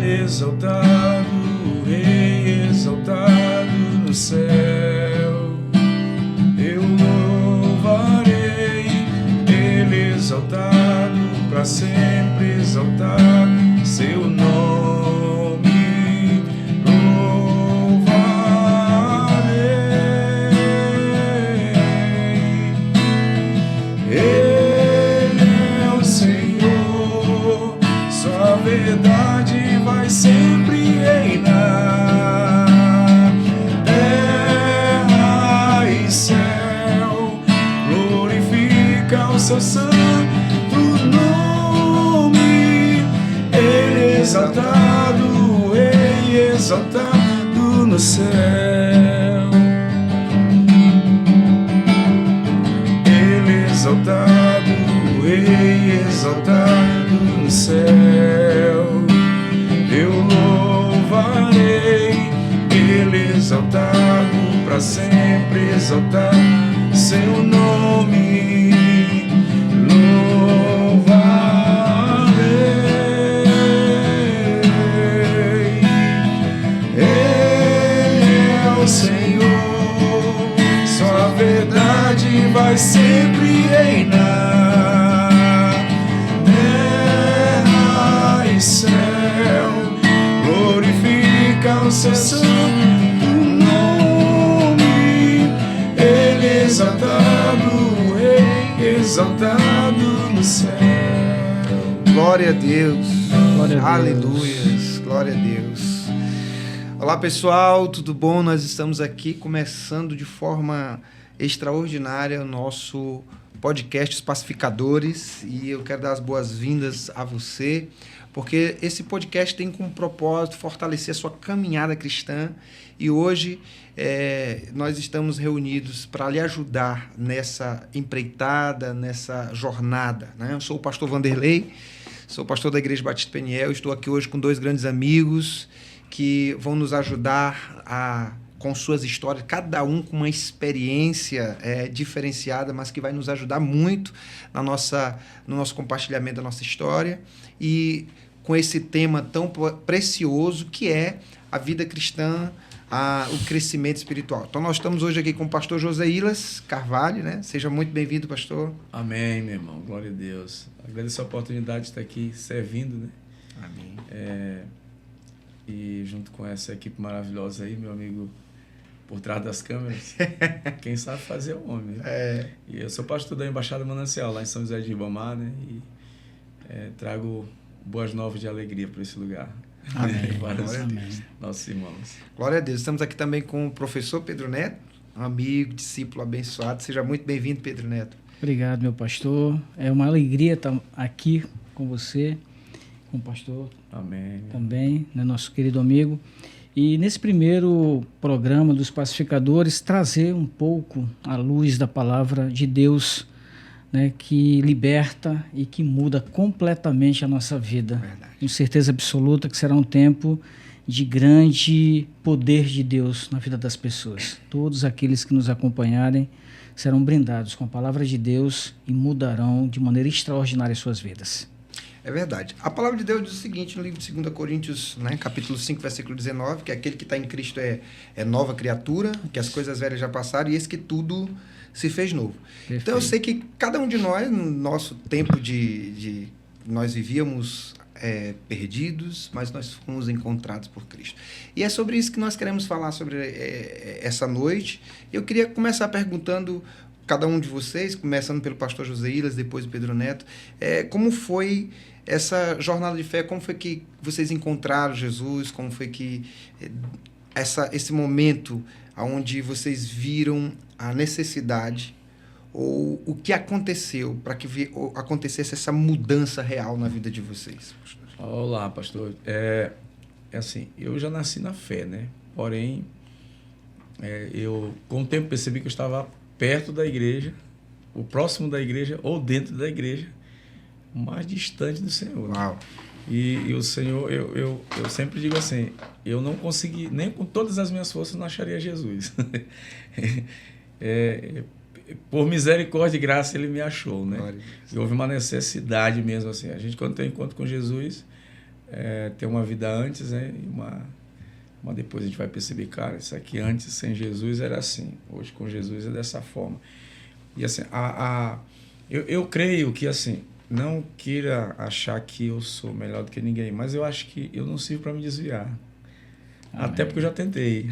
exaltado, o Rei exaltado no céu. Eu louvarei, Ele exaltado, para sempre exaltar seu nome. Louvarei, Ele é o Senhor, sua verdade vai sempre reinar. Terra e céu glorifica o seu santo nome. Ele exaltado, o Rei exaltado no céu. Ele exaltado, o Rei exaltado no céu. Eu louvarei, Ele exaltado, para sempre exaltar seu nome. Louvarei, Ele é o Senhor, sua verdade vai sempre reinar. Terra e céu glorifica o seu santo nome. Ele exaltado, o Rei exaltado no céu. Glória a Deus. Glória a Deus. Aleluias. Glória a Deus. Olá, pessoal, tudo bom? Nós estamos aqui começando de forma extraordinária o nosso podcast Os Pacificadores, e eu quero dar as boas-vindas a você, porque esse podcast tem como propósito fortalecer a sua caminhada cristã, e hoje nós estamos reunidos para lhe ajudar nessa empreitada, nessa jornada, né? Eu sou o pastor Vanderlei, sou pastor da Igreja Batista Peniel, estou aqui hoje com dois grandes amigos que vão nos ajudar com suas histórias, cada um com uma experiência diferenciada, mas que vai nos ajudar muito no nosso compartilhamento da nossa história e com esse tema tão precioso que é a vida cristã, o crescimento espiritual. Então nós estamos hoje aqui com o pastor Joséilas Carvalho, né? Seja muito bem-vindo, pastor. Amém, meu irmão. Glória a Deus. Agradeço a oportunidade de estar aqui servindo, né? Amém. E junto com essa equipe maravilhosa aí, meu amigo por trás das câmeras, quem sabe fazer é o homem, né? E eu sou pastor da Embaixada Manancial, lá em São José de Ribamar, né? E trago boas novas de alegria para esse lugar. Amém. Para os Amém. nossos irmãos. Glória a Deus. Estamos aqui também com o professor Pedro Neto, um amigo, discípulo abençoado. Seja muito bem-vindo, Pedro Neto. Obrigado, meu pastor. É uma alegria estar aqui com você, com o pastor Amém. também, né, nosso querido amigo. E nesse primeiro programa dos Pacificadores, trazer um pouco a luz da palavra de Deus, né, que liberta e que muda completamente a nossa vida. Verdade. Tenho certeza absoluta que será um tempo de grande poder de Deus na vida das pessoas. Todos aqueles que nos acompanharem serão brindados com a palavra de Deus e mudarão de maneira extraordinária suas vidas. É verdade. A palavra de Deus diz o seguinte no livro de 2 Coríntios, né, capítulo 5, versículo 19, que aquele que está em Cristo é nova criatura, que as coisas velhas já passaram e esse que tudo se fez novo. Perfeito. Então eu sei que cada um de nós, no nosso tempo nós vivíamos perdidos, mas nós fomos encontrados por Cristo. E é sobre isso que nós queremos falar sobre essa noite. Eu queria começar perguntando cada um de vocês, começando pelo pastor Joséilas, depois o Pedro Neto, como foi essa jornada de fé, como foi que vocês encontraram Jesus, como foi que esse momento onde vocês viram a necessidade ou o que aconteceu para que acontecesse essa mudança real na vida de vocês? Olá, pastor. Assim, eu já nasci na fé, né? Porém, eu com o tempo percebi que eu estava perto da igreja, ou próximo da igreja, ou dentro da igreja, mais distante do Senhor. Uau. E o Senhor, eu sempre digo assim, eu não consegui, nem com todas as minhas forças, não acharia Jesus. Por misericórdia e graça, Ele me achou, né? E houve uma necessidade mesmo, assim. A gente, quando tem encontro com Jesus, ter uma vida antes, né? E uma depois a gente vai perceber, cara, isso aqui antes sem Jesus era assim, hoje com Jesus é dessa forma. E assim, eu creio que assim, não queira achar que eu sou melhor do que ninguém, mas eu acho que eu não sirvo para me desviar. Amém. Até porque eu já tentei.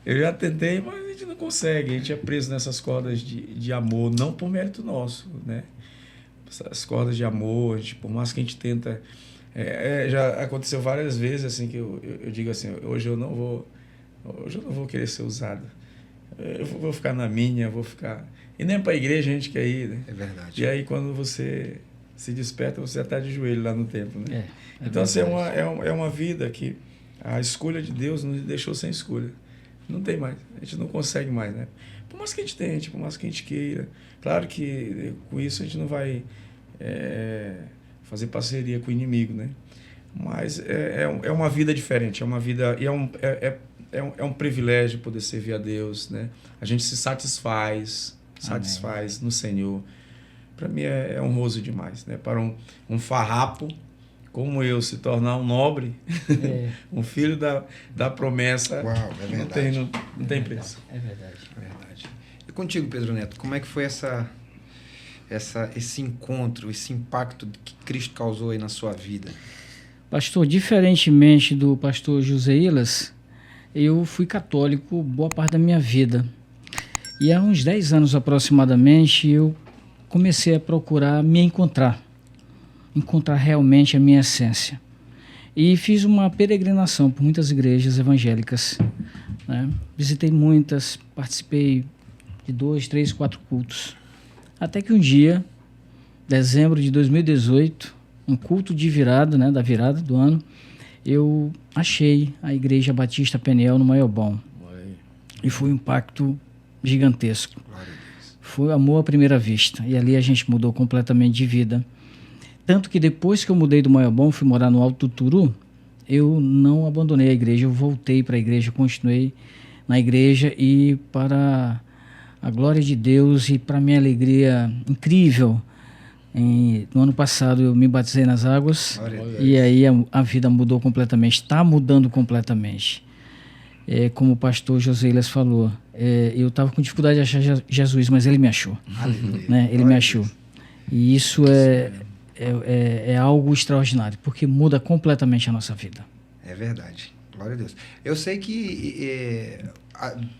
Eu já tentei, mas a gente não consegue. A gente é preso nessas cordas de amor, não por mérito nosso, né? Essas cordas de amor, por mais que a gente tenta... já aconteceu várias vezes assim que eu digo assim, hoje eu não vou querer ser usado. Eu vou ficar na minha, vou ficar... E nem para a igreja a gente quer ir, né? É verdade. E aí quando você se desperta, você já está de joelho lá no templo, né? Então assim, é uma vida que a escolha de Deus nos deixou sem escolha. Não tem mais, a gente não consegue mais, né? Por mais que a gente tente, por mais que a gente queira. Claro que com isso a gente não vai fazer parceria com o inimigo, né? Mas é uma vida diferente, é uma vida... E é um privilégio poder servir a Deus, né? A gente se satisfaz no Senhor. Para mim é honroso demais, né? Para um farrapo como eu se tornar um nobre, um filho da promessa. Uau, é verdade. Não tem preço. É verdade. E contigo, Pedro Neto, como é que foi esse encontro, esse impacto que Cristo causou aí na sua vida? Pastor, diferentemente do pastor Joseilas, eu fui católico boa parte da minha vida. E há uns 10 anos aproximadamente, eu comecei a procurar me encontrar realmente a minha essência. E fiz uma peregrinação por muitas igrejas evangélicas, né? Visitei muitas, participei de 2, 3, 4 cultos. Até que um dia, dezembro de 2018, um culto de virada, né, da virada do ano, eu achei a Igreja Batista Peniel no Maiobão. E foi um impacto gigantesco. Foi amor à primeira vista. E ali a gente mudou completamente de vida. Tanto que depois que eu mudei do Maiobão, fui morar no Alto Tuturu, eu não abandonei a igreja, eu voltei para a igreja, continuei na igreja e para a glória de Deus e para minha alegria incrível, no ano passado eu me batizei nas águas e aí a vida mudou completamente, está mudando completamente. Como o pastor Joseilas falou, eu estava com dificuldade de achar Jesus, mas ele me achou. Né? Ele me achou. E isso é algo extraordinário, porque muda completamente a nossa vida. É verdade. Glória a Deus. Eu sei que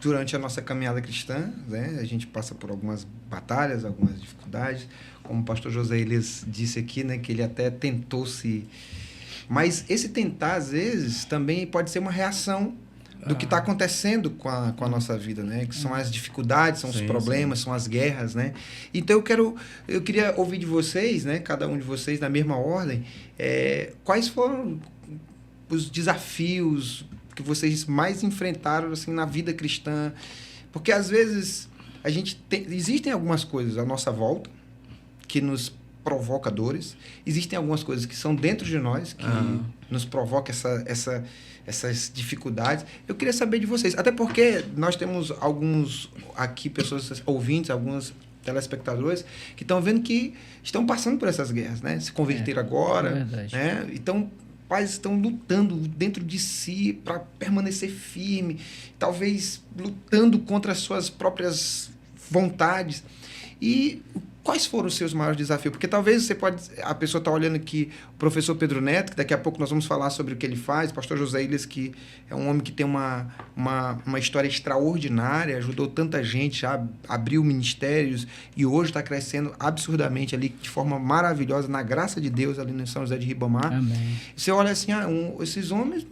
durante a nossa caminhada cristã, né, a gente passa por algumas batalhas, algumas dificuldades. Como o pastor Joseilas disse aqui, né, que ele até tentou se... Mas esse tentar, às vezes, também pode ser uma reação do que está acontecendo com a nossa vida, né? Que são as dificuldades, são os problemas, são as guerras, né? Então eu queria ouvir de vocês, né? Cada um de vocês na mesma ordem, quais foram os desafios que vocês mais enfrentaram assim na vida cristã? Porque às vezes existem algumas coisas à nossa volta que nos provoca dores, existem algumas coisas que são dentro de nós que nos provoca essas dificuldades. Eu queria saber de vocês, até porque nós temos alguns aqui, pessoas ouvintes, alguns telespectadores que estão vendo que estão passando por essas guerras, né? Se converteram agora, né? Então, pais estão lutando dentro de si para permanecer firme, talvez lutando contra as suas próprias vontades. E quais foram os seus maiores desafios? Porque talvez a pessoa está olhando aqui, o professor Pedro Neto, que daqui a pouco nós vamos falar sobre o que ele faz, o pastor Joseilas, que é um homem que tem uma história extraordinária, ajudou tanta gente, já abriu ministérios e hoje está crescendo absurdamente ali, de forma maravilhosa, na graça de Deus, ali no São José de Ribamar. Amém. Você olha assim, esses homens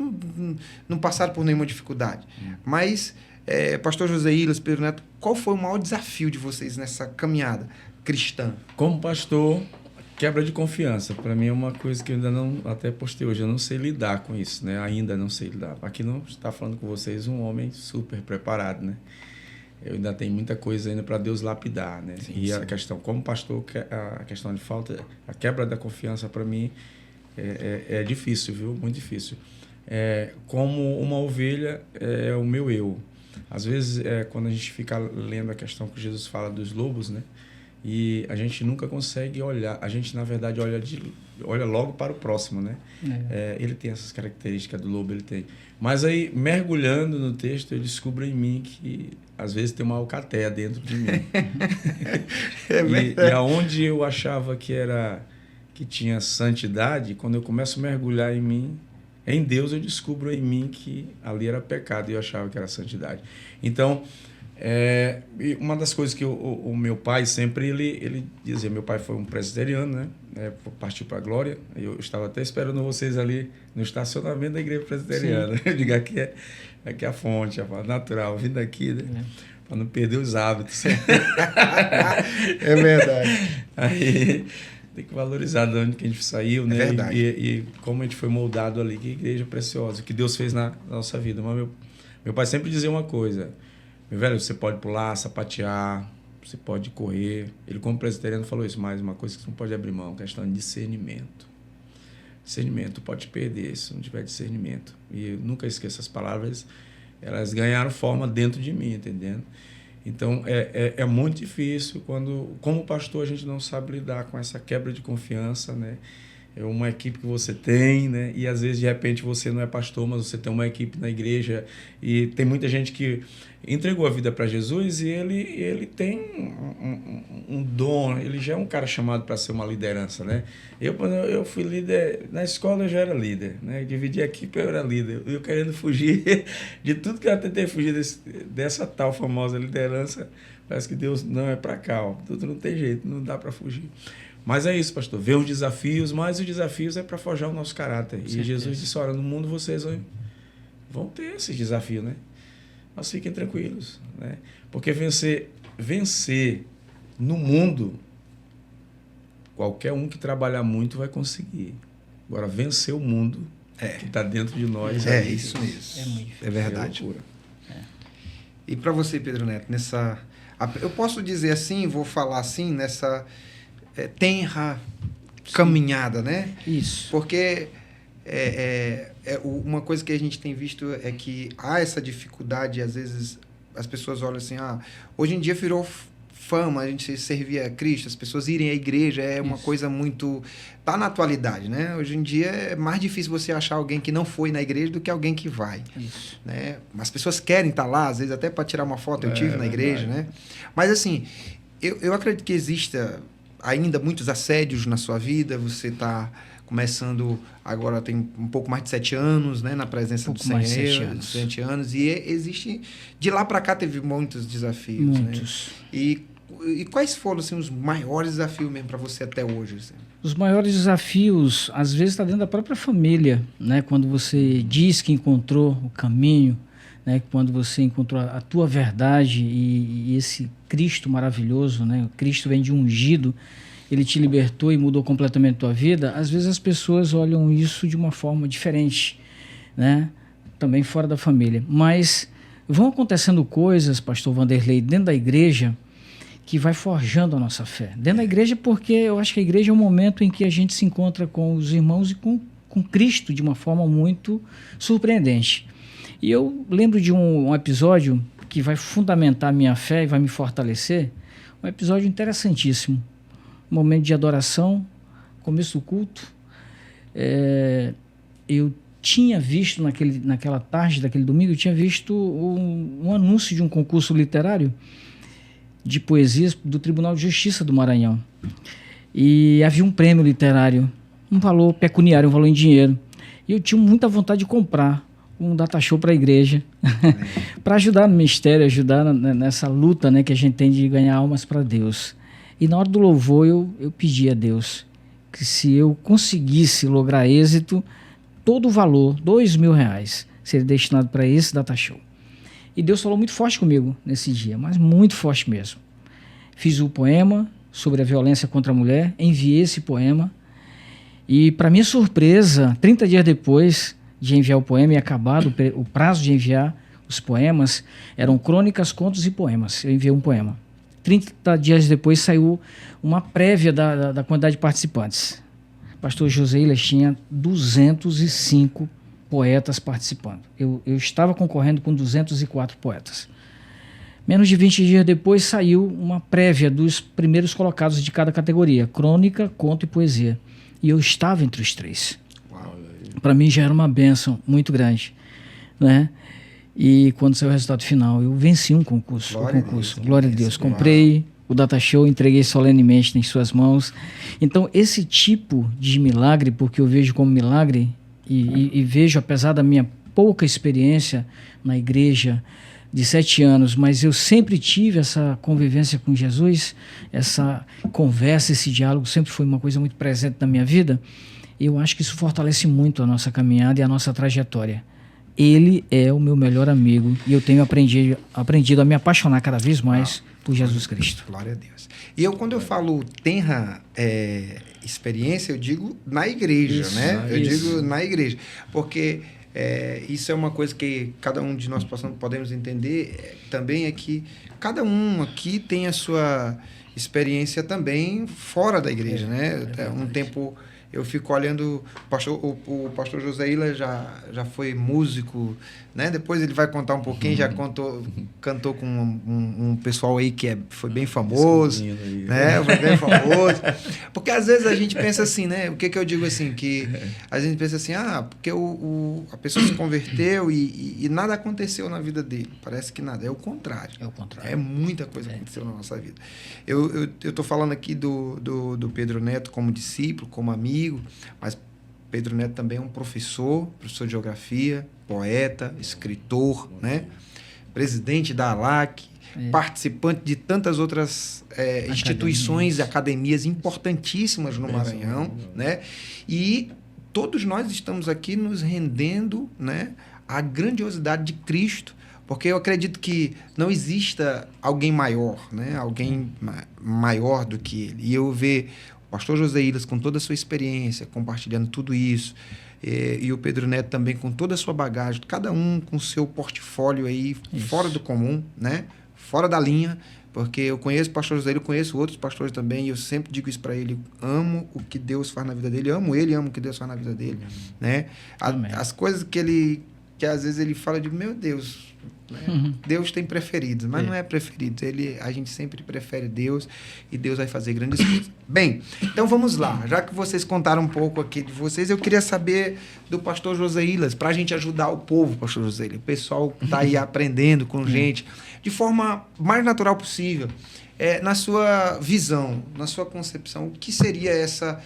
não passaram por nenhuma dificuldade, mas... pastor Joseilas, Pedro Neto, qual foi o maior desafio de vocês nessa caminhada cristã? Como pastor, quebra de confiança. Para mim é uma coisa que eu ainda não, até postei hoje, eu não sei lidar com isso, né? Ainda não sei lidar. Aqui não está falando com vocês um homem super preparado, né? Eu ainda tenho muita coisa ainda para Deus lapidar, né? Sim. A questão, como pastor, a questão de falta, a quebra da confiança para mim é difícil, viu? Muito difícil. Como uma ovelha é o meu eu. Às vezes, quando a gente fica lendo a questão que Jesus fala dos lobos, né? E a gente nunca consegue olhar, a gente na verdade olha logo para o próximo, né? Ele tem essas características do lobo, ele tem. Mas aí, mergulhando no texto, eu descubro em mim que às vezes tem uma alcateia dentro de mim. E aonde eu achava que tinha santidade, quando eu começo a mergulhar em mim, em Deus, eu descubro em mim que ali era pecado e eu achava que era santidade. Então, uma das coisas que o meu pai sempre, ele dizia, meu pai foi um presbiteriano, né? Partiu para a glória, eu estava até esperando vocês ali no estacionamento da igreja presbiteriana. Eu digo, aqui é a fonte, a natural, vindo aqui, né? Para não perder os hábitos. É verdade. Aí tem que valorizar de onde que a gente saiu, né? É verdade. E como a gente foi moldado ali, que igreja preciosa, que Deus fez na nossa vida. Mas meu pai sempre dizia uma coisa, meu velho, você pode pular, sapatear, você pode correr. Ele, como presbiteriano, falou isso, mas uma coisa que você não pode abrir mão, questão de discernimento. Discernimento, pode perder se não tiver discernimento. E eu nunca esqueço essas palavras, elas ganharam forma dentro de mim, entendendo? Então, é muito difícil quando, como pastor, a gente não sabe lidar com essa quebra de confiança, né? É uma equipe que você tem, né? E às vezes, de repente, você não é pastor, mas você tem uma equipe na igreja e tem muita gente que entregou a vida para Jesus e ele tem um dom, ele já é um cara chamado para ser uma liderança, né? Quando eu fui líder, na escola eu já era líder, né? Eu dividi a equipe, eu era líder. Eu querendo fugir de tudo que eu tentei fugir dessa tal famosa liderança, parece que Deus não é para cá, ó. Tudo não tem jeito, não dá para fugir. Mas é isso, pastor, ver os desafios, mas os desafios é para forjar o nosso caráter. E Jesus disse, olha, no mundo vocês vão ter esse desafio, né? Mas fiquem tranquilos, né? Porque vencer no mundo, qualquer um que trabalhar muito vai conseguir. Agora, vencer o mundo que está dentro de nós... É isso mesmo. É verdade. E para você, Pedro Neto, eu posso dizer assim, vou falar assim, nessa tenra caminhada, né? Isso. Porque... uma coisa que a gente tem visto é que há essa dificuldade, às vezes as pessoas olham assim, hoje em dia virou fama a gente servir a Cristo, as pessoas irem à igreja uma coisa muito... Está na atualidade, né? Hoje em dia é mais difícil você achar alguém que não foi na igreja do que alguém que vai. Isso. Né? As pessoas querem estar lá, às vezes até para tirar uma foto, eu tive na igreja, né? Mas assim, eu acredito que exista ainda muitos assédios na sua vida, você está... começando agora, tem um pouco mais de 7 anos, né, na presença do Senhor. 7 anos. E existe... De lá para cá teve muitos desafios. Muitos. Né? E quais foram assim, os maiores desafios mesmo para você até hoje? Assim? Os maiores desafios, às vezes, está dentro da própria família, né? Quando você diz que encontrou o caminho, né? Quando você encontrou a tua verdade e esse Cristo maravilhoso, né? O Cristo vem de ungido, ele te libertou e mudou completamente a tua vida, às vezes as pessoas olham isso de uma forma diferente, né? Também fora da família. Mas vão acontecendo coisas, pastor Vanderlei, dentro da igreja, que vai forjando a nossa fé. Dentro da igreja, porque eu acho que a igreja é um momento em que a gente se encontra com os irmãos e com Cristo de uma forma muito surpreendente. E eu lembro de um episódio que vai fundamentar a minha fé e vai me fortalecer, um episódio interessantíssimo. Momento de adoração, começo do culto, eu tinha visto naquela tarde daquele domingo, eu tinha visto um anúncio de um concurso literário de poesias do Tribunal de Justiça do Maranhão. E havia um prêmio literário, um valor pecuniário, um valor em dinheiro. E eu tinha muita vontade de comprar um data show para a igreja, para ajudar no ministério, ajudar nessa luta, né, que a gente tem de ganhar almas para Deus. E na hora do louvor eu pedi a Deus que se eu conseguisse lograr êxito, todo o valor, R$2.000, seria destinado para esse data show. E Deus falou muito forte comigo nesse dia, mas muito forte mesmo. Fiz o poema sobre a violência contra a mulher, enviei esse poema e, para minha surpresa, 30 dias depois de enviar o poema e acabado o prazo de enviar os poemas, eram crônicas, contos e poemas. Eu enviei um poema. 30 dias depois saiu uma prévia da quantidade de participantes. O pastor José Iles tinha 205 poetas participando. Eu estava concorrendo com 204 poetas. Menos de 20 dias depois saiu uma prévia dos primeiros colocados de cada categoria, crônica, conto e poesia. E eu estava entre os 3. Para mim já era uma bênção muito grande, né? E quando saiu o resultado final, eu venci um concurso. Glória a Deus. Comprei o Data Show, entreguei solenemente em suas mãos. Então, esse tipo de milagre, porque eu vejo como milagre, e vejo, apesar da minha pouca experiência na igreja de 7 anos, mas eu sempre tive essa convivência com Jesus, essa conversa, esse diálogo sempre foi uma coisa muito presente na minha vida. Eu acho que isso fortalece muito a nossa caminhada e a nossa trajetória. Ele é o meu melhor amigo e eu tenho aprendido a me apaixonar cada vez mais por Jesus Cristo. Glória a Deus. E quando eu falo tenra experiência, eu digo na igreja, Isso, né? Eu digo na igreja, porque isso é uma coisa que cada um de nós podemos entender também, é que cada um aqui tem a sua experiência também fora da igreja, né? Um tempo... Eu fico olhando, o pastor José Ila já foi músico, né? Depois ele vai contar um pouquinho, já cantou com um pessoal aí que foi bem famoso, né? Foi bem famoso. Porque às vezes a gente pensa assim, né? O que eu digo assim? Que a gente pensa assim, porque a pessoa se converteu e nada aconteceu na vida dele. Parece que nada. É o contrário. É o contrário. É muita coisa que aconteceu na nossa vida. Eu estou falando aqui do Pedro Neto como discípulo, como amigo, mas Pedro Neto também é um professor de geografia, poeta, escritor, né? Presidente da ALAC, participante de tantas outras instituições e academias importantíssimas no Maranhão, né? E todos nós estamos aqui nos rendendo, né, à grandiosidade de Cristo, porque eu acredito que não exista alguém maior, né? Alguém maior do que ele. E eu ver o pastor José Ilas, com toda a sua experiência, compartilhando tudo isso, e o Pedro Neto também com toda a sua bagagem, cada um com o seu portfólio aí fora do comum, né? Fora da linha, porque eu conheço o pastor José Ilas, eu conheço outros pastores também, e eu sempre digo isso para ele, amo o que Deus faz na vida dele, amo o que Deus faz na vida dele, né? As coisas que às vezes ele fala, eu digo, meu Deus, né? Deus tem preferidos, mas não é preferido. A gente sempre prefere Deus e Deus vai fazer grandes coisas. Bem, então vamos lá. Já que vocês contaram um pouco aqui de vocês, eu queria saber do pastor José Ilas, para a gente ajudar o povo, pastor José Ilas. O pessoal está aí aprendendo com gente, de forma mais natural possível. Na sua visão, na sua concepção, o que seria essa...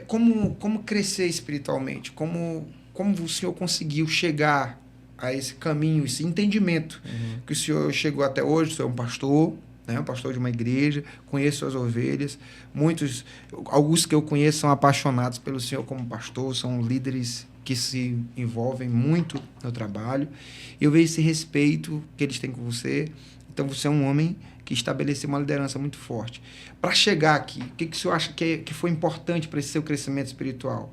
como crescer espiritualmente? Como o senhor conseguiu chegar a esse caminho, esse entendimento que o senhor chegou até hoje? O senhor é um pastor, né? Um pastor de uma igreja, conheço suas ovelhas. Alguns que eu conheço são apaixonados pelo senhor como pastor, são líderes que se envolvem muito no trabalho. Eu vejo esse respeito que eles têm com você. Então, você é um homem que estabeleceu uma liderança muito forte. Para chegar aqui, o que o senhor acha que foi importante para esse seu crescimento espiritual?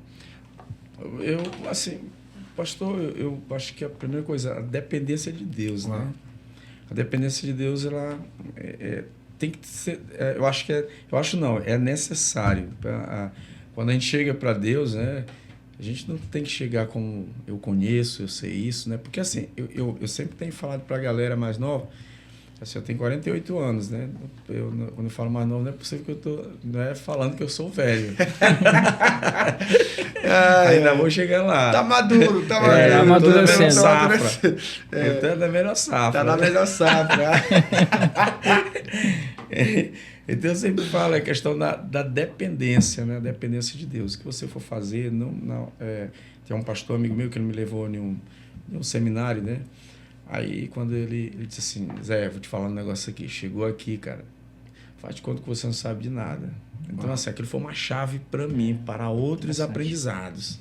Pastor, eu acho que a primeira coisa, a dependência de Deus, né? A dependência de Deus, ela tem que ser... é necessário. Quando a gente chega para Deus, né? A gente não tem que chegar como eu conheço, eu sei isso, né? Porque assim, eu sempre tenho falado para a galera mais nova, assim, eu tenho 48 anos, né? Quando eu falo mais novo, não é possível que eu estou falando que eu sou velho. Ainda vou chegar lá. Tá maduro. Tá amadurecendo. Eu tô na melhor safra. Tá na melhor safra. Então eu sempre falo a questão da dependência, né? A dependência de Deus. O que você for fazer, tem um pastor amigo meu que ele me levou em um seminário, né? Aí, quando ele disse assim, Zé, vou te falar um negócio aqui. Chegou aqui, cara, faz de conta que você não sabe de nada. Então, assim, aquilo foi uma chave para mim, para outros aprendizados.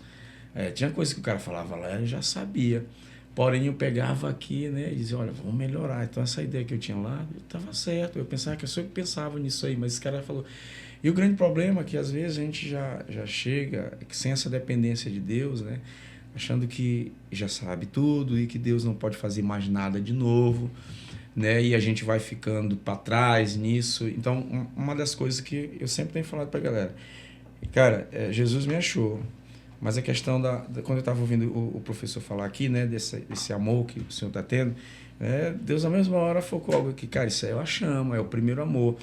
Tinha coisa que o cara falava lá, eu já sabia. Porém, eu pegava aqui, né, e dizia, olha, vamos melhorar. Então, essa ideia que eu tinha lá, estava certo. Eu pensava que eu só pensava nisso aí, mas esse cara falou... E o grande problema é que, às vezes, a gente já chega sem essa dependência de Deus, né? Achando que já sabe tudo e que Deus não pode fazer mais nada de novo, né? E a gente vai ficando para trás nisso. Então, uma das coisas que eu sempre tenho falado para a galera, cara, Jesus me achou, Mas a questão quando eu estava ouvindo o professor falar aqui, né, desse amor que o senhor está tendo, Deus na mesma hora focou algo aqui, cara, isso aí é a chama, é o primeiro amor.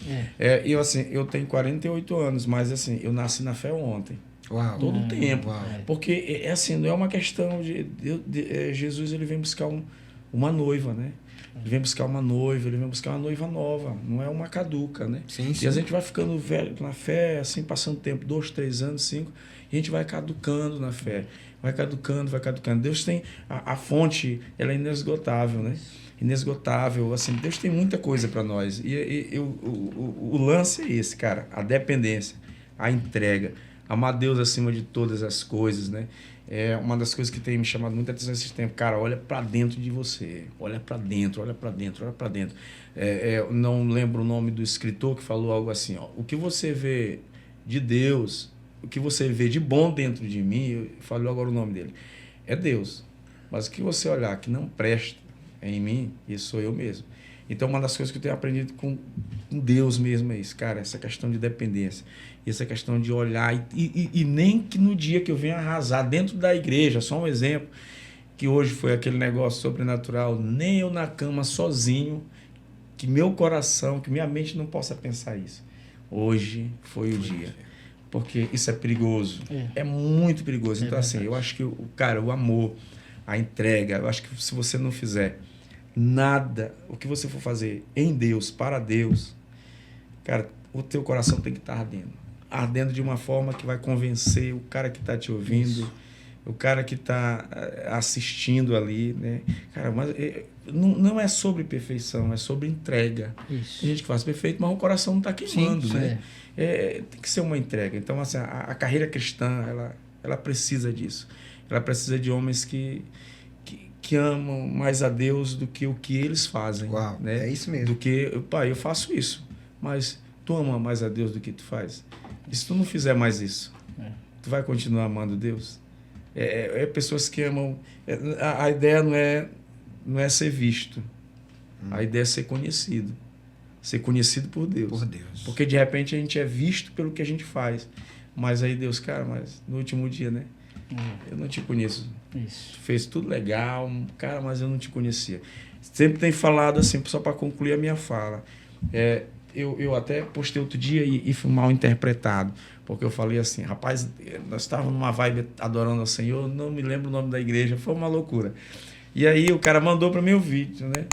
Eu tenho 48 anos, mas assim, eu nasci na fé ontem. Uau. Todo o tempo. Uau. Porque assim, não é uma questão Jesus, ele vem buscar uma noiva, né? Ele vem buscar uma noiva, ele vem buscar uma noiva nova, não é uma caduca, né? Sim, sim. E a gente vai ficando velho na fé, assim, passando tempo, 2, 3 anos, 5, e a gente vai caducando na fé. Vai caducando. Deus tem a fonte, ela é inesgotável, né? Inesgotável, assim, Deus tem muita coisa para nós. E o lance é esse, cara, a dependência, a entrega, amar Deus acima de todas as coisas, né? É uma das coisas que tem me chamado muita atenção esse tempo. Cara, olha para dentro de você. Olha para dentro. Eu não lembro o nome do escritor que falou algo assim, ó. O que você vê de Deus, o que você vê de bom dentro de mim, falou agora o nome dele, é Deus. Mas o que você olhar que não presta em mim, isso sou eu mesmo. Então, uma das coisas que eu tenho aprendido com Deus mesmo é isso, cara, essa questão de dependência, essa questão de olhar, e nem que no dia que eu venha arrasar dentro da igreja, só um exemplo, que hoje foi aquele negócio sobrenatural, nem eu na cama sozinho, que meu coração, que minha mente não possa pensar isso. Hoje foi o dia. Porque isso é perigoso. É muito perigoso. Então, assim, eu acho que o amor, a entrega, eu acho que se você não fizer nada, o que você for fazer em Deus, para Deus, cara, o teu coração tem que estar ardendo de uma forma que vai convencer o cara que está te ouvindo, o cara que está assistindo ali, né? Cara, mas não é sobre perfeição, é sobre entrega. Isso. Tem gente que faz perfeito, mas o coração não está queimando, né? Tem que ser uma entrega. Então, assim, a carreira cristã, ela precisa disso. Ela precisa de homens que amam mais a Deus do que o que eles fazem. Uau, né? É isso mesmo. Do que, pai, eu faço isso, mas tu ama mais a Deus do que tu faz? E se tu não fizer mais isso, tu vai continuar amando Deus? Pessoas que amam... A ideia não é ser visto. A ideia é ser conhecido. Ser conhecido por Deus. Por Deus. Porque, de repente, a gente é visto pelo que a gente faz. Mas aí Deus, cara, mas no último dia, né? Eu não te conheço. Isso. Tu fez tudo legal, cara, mas eu não te conhecia. Sempre tem falado assim, só para concluir a minha fala. Eu até postei outro dia e fui mal interpretado, porque eu falei assim, rapaz, nós estávamos numa vibe adorando ao Senhor, não me lembro o nome da igreja, foi uma loucura. E aí o cara mandou para mim o vídeo, né?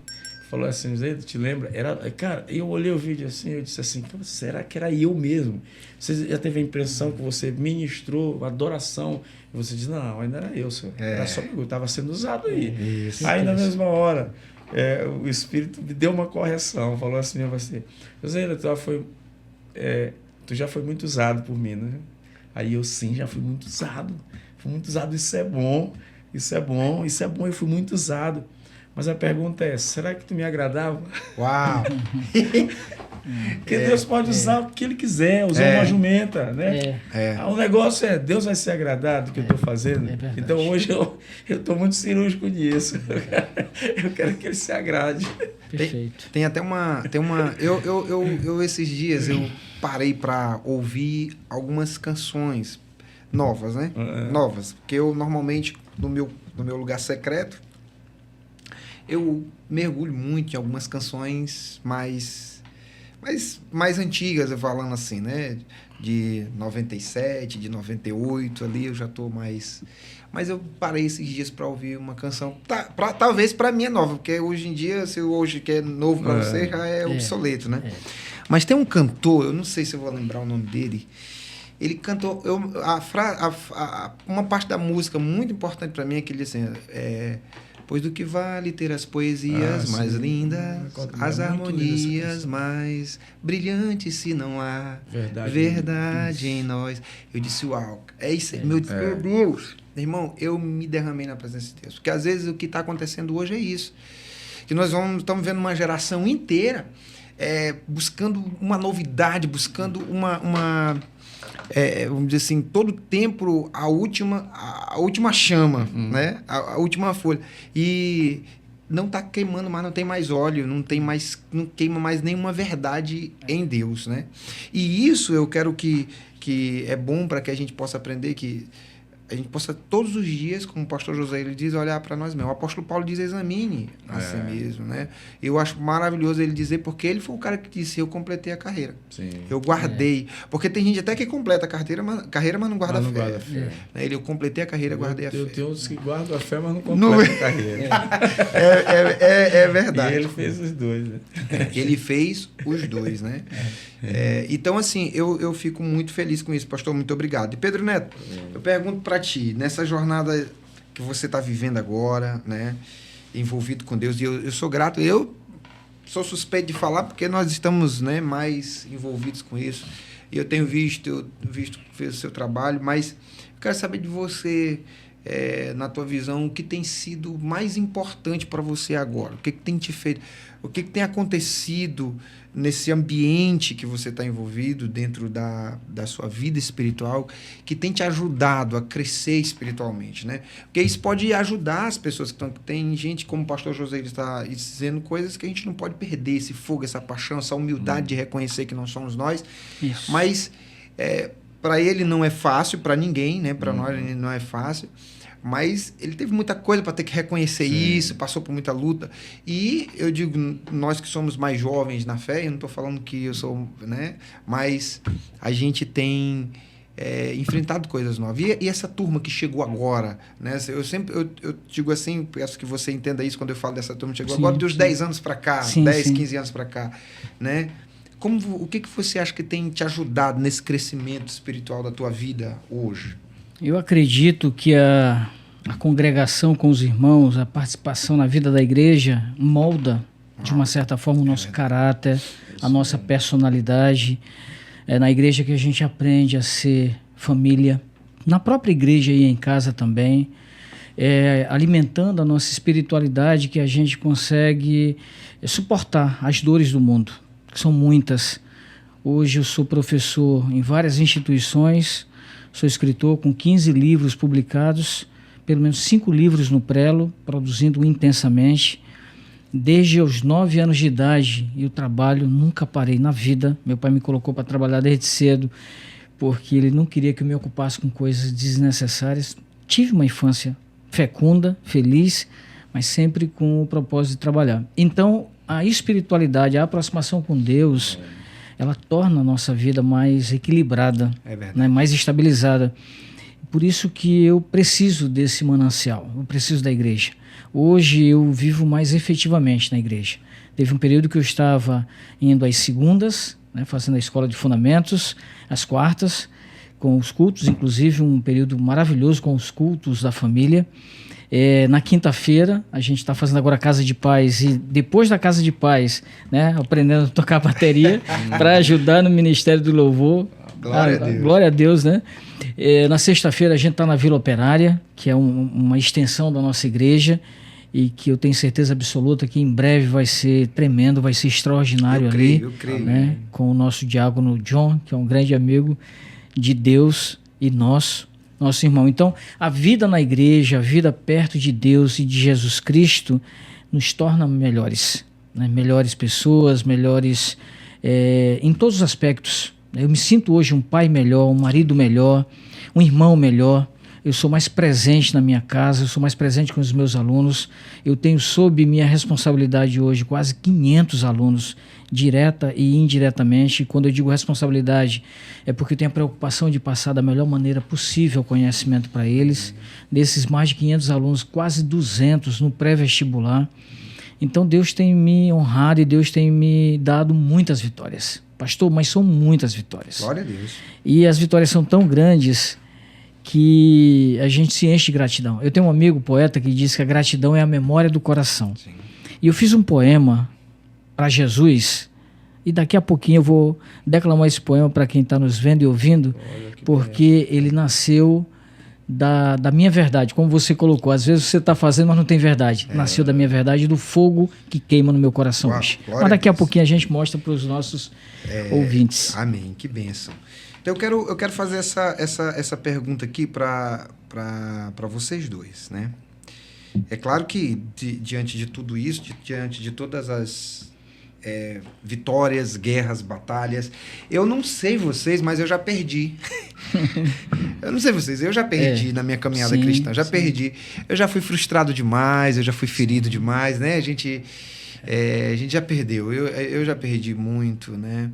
Falou assim, Zé, te lembra? Cara, eu olhei o vídeo assim, eu disse assim, será que era eu mesmo? Você já teve a impressão que você ministrou adoração? E você disse, não, ainda era eu, senhor. Era só eu estava sendo usado aí. Isso. Aí, na mesma hora, o Espírito me deu uma correção, falou assim a você, José, tu já foi muito usado por mim, né? Aí eu, sim, já fui muito usado. Isso é bom, eu fui muito usado. Mas a pergunta é, será que tu me agradava? Uau! Porque Deus pode usar o que Ele quiser, usar uma jumenta, né? O negócio Deus vai ser agradado do que eu estou fazendo. Então hoje eu estou muito cirúrgico nisso. Eu quero que Ele se agrade. Perfeito. Tem até uma... Eu esses dias eu parei para ouvir algumas canções novas, né? Novas. Porque eu normalmente, no meu lugar secreto, eu mergulho muito em algumas canções mais antigas, falando assim, né? De 97, de 98, ali eu já tô mais... Mas eu parei esses dias para ouvir uma canção, talvez para mim é nova, porque hoje em dia, se hoje que é novo para você, já é obsoleto, né? Mas tem um cantor, eu não sei se eu vou lembrar o nome dele, ele cantou... uma parte da música muito importante para mim é que ele diz assim... Pois do que vale ter as poesias mais lindas, as harmonias mais brilhantes, se não há verdade em nós. Eu disse, uau, é isso aí, meu Deus. Irmão, eu me derramei na presença de Deus. Porque às vezes o que está acontecendo hoje é isso. Que nós estamos vendo uma geração inteira buscando uma novidade, buscando vamos dizer assim, todo tempo a última chama, né? A última folha. E não está queimando mais, não tem mais óleo, não queima mais nenhuma verdade em Deus, né? E isso eu quero que é bom para que a gente possa aprender que a gente possa todos os dias, como o pastor José ele diz, olhar para nós mesmos. O apóstolo Paulo diz, examine a si mesmo, né? Eu acho maravilhoso ele dizer, porque ele foi o cara que disse, eu completei a carreira. Sim. Eu guardei. Porque tem gente até que completa a carreira, mas não guarda a fé. Eu completei a carreira, guardei a fé. Tem uns que guardam a fé, mas não completam a carreira. É verdade. E ele fez os dois, né? Ele fez os dois, né? Então, assim, eu fico muito feliz com isso, pastor. Muito obrigado. E Pedro Neto, eu pergunto para ti, nessa jornada que você está vivendo agora, né? Envolvido com Deus, e eu sou grato. Eu sou suspeito de falar porque nós estamos, né, mais envolvidos com isso. E eu tenho visto que fez o seu trabalho, mas eu quero saber de você, na tua visão, o que tem sido mais importante para você agora? O que tem te feito? O que tem acontecido nesse ambiente que você está envolvido dentro da sua vida espiritual que tem te ajudado a crescer espiritualmente, né? Porque isso pode ajudar as pessoas que estão... Tem gente, como o pastor José está dizendo, coisas que a gente não pode perder, esse fogo, essa paixão, essa humildade de reconhecer que não somos nós. Isso. Mas para ele não é fácil, para ninguém, né? Para nós não é fácil. Mas ele teve muita coisa para ter que reconhecer isso, passou por muita luta. E eu digo, nós que somos mais jovens na fé, eu não estou falando que eu sou, né? Mas a gente tem enfrentado coisas novas. E essa turma que chegou agora, né? Eu digo assim, peço que você entenda isso quando eu falo dessa turma que chegou agora, de uns 10 anos para cá, 15 anos para cá, né? O que você acha que tem te ajudado nesse crescimento espiritual da tua vida hoje? Eu acredito que a congregação com os irmãos, a participação na vida da igreja molda, de uma certa forma, o nosso caráter, a nossa personalidade. É na igreja que a gente aprende a ser família, na própria igreja e em casa também, alimentando a nossa espiritualidade, que a gente consegue suportar as dores do mundo, que são muitas. Hoje eu sou professor em várias instituições. Sou escritor com 15 livros publicados, pelo menos 5 livros no prelo, produzindo intensamente. Desde os 9 anos de idade, eu trabalho, nunca parei na vida. Meu pai me colocou para trabalhar desde cedo, porque ele não queria que eu me ocupasse com coisas desnecessárias. Tive uma infância fecunda, feliz, mas sempre com o propósito de trabalhar. Então, a espiritualidade, a aproximação com Deus... ela torna a nossa vida mais equilibrada, né, mais estabilizada. Por isso que eu preciso desse manancial, eu preciso da igreja. Hoje eu vivo mais efetivamente na igreja. Teve um período que eu estava indo às segundas, né, fazendo a escola de fundamentos, às quartas, com os cultos, inclusive um período maravilhoso com os cultos da família. Na quinta-feira, a gente está fazendo agora a Casa de Paz, e depois da Casa de Paz, né, aprendendo a tocar bateria para ajudar no Ministério do Louvor. Glória a Deus. Glória a Deus, né? Na sexta-feira a gente está na Vila Operária, que é uma extensão da nossa igreja, e que eu tenho certeza absoluta que em breve vai ser tremendo, vai ser extraordinário ali. Eu creio. Né? Com o nosso diácono John, que é um grande amigo de Deus e nosso irmão. Então, a vida na igreja, a vida perto de Deus e de Jesus Cristo nos torna melhores, né? Melhores pessoas, melhores em todos os aspectos. Eu me sinto hoje um pai melhor, um marido melhor, um irmão melhor. Eu sou mais presente na minha casa, eu sou mais presente com os meus alunos. Eu tenho sob minha responsabilidade hoje quase 500 alunos, direta e indiretamente. Quando eu digo responsabilidade, é porque eu tenho a preocupação de passar da melhor maneira possível o conhecimento para eles. Desses mais de 500 alunos, quase 200 no pré-vestibular. Então Deus tem me honrado e Deus tem me dado muitas vitórias. Pastor, mas são muitas vitórias. Glória a Deus. E as vitórias são tão grandes que a gente se enche de gratidão. Eu tenho um amigo poeta que diz que a gratidão é a memória do coração. Sim. E eu fiz um poema para Jesus, e daqui a pouquinho eu vou declamar esse poema para quem está nos vendo e ouvindo, porque ele nasceu da minha verdade, como você colocou. Às vezes você está fazendo, mas não tem verdade. Nasceu da minha verdade, do fogo que queima no meu coração hoje. Mas daqui a pouquinho a gente mostra para os nossos ouvintes. Amém, que bênção. Então eu quero fazer essa pergunta aqui para vocês dois, né? É claro que diante de tudo isso, diante de todas as vitórias, guerras, batalhas, eu não sei vocês, mas eu já perdi. Eu não sei vocês, eu já perdi na minha caminhada cristã. Já perdi. Eu já fui frustrado demais, eu já fui ferido demais, né? A gente já perdeu. Eu já perdi muito, né?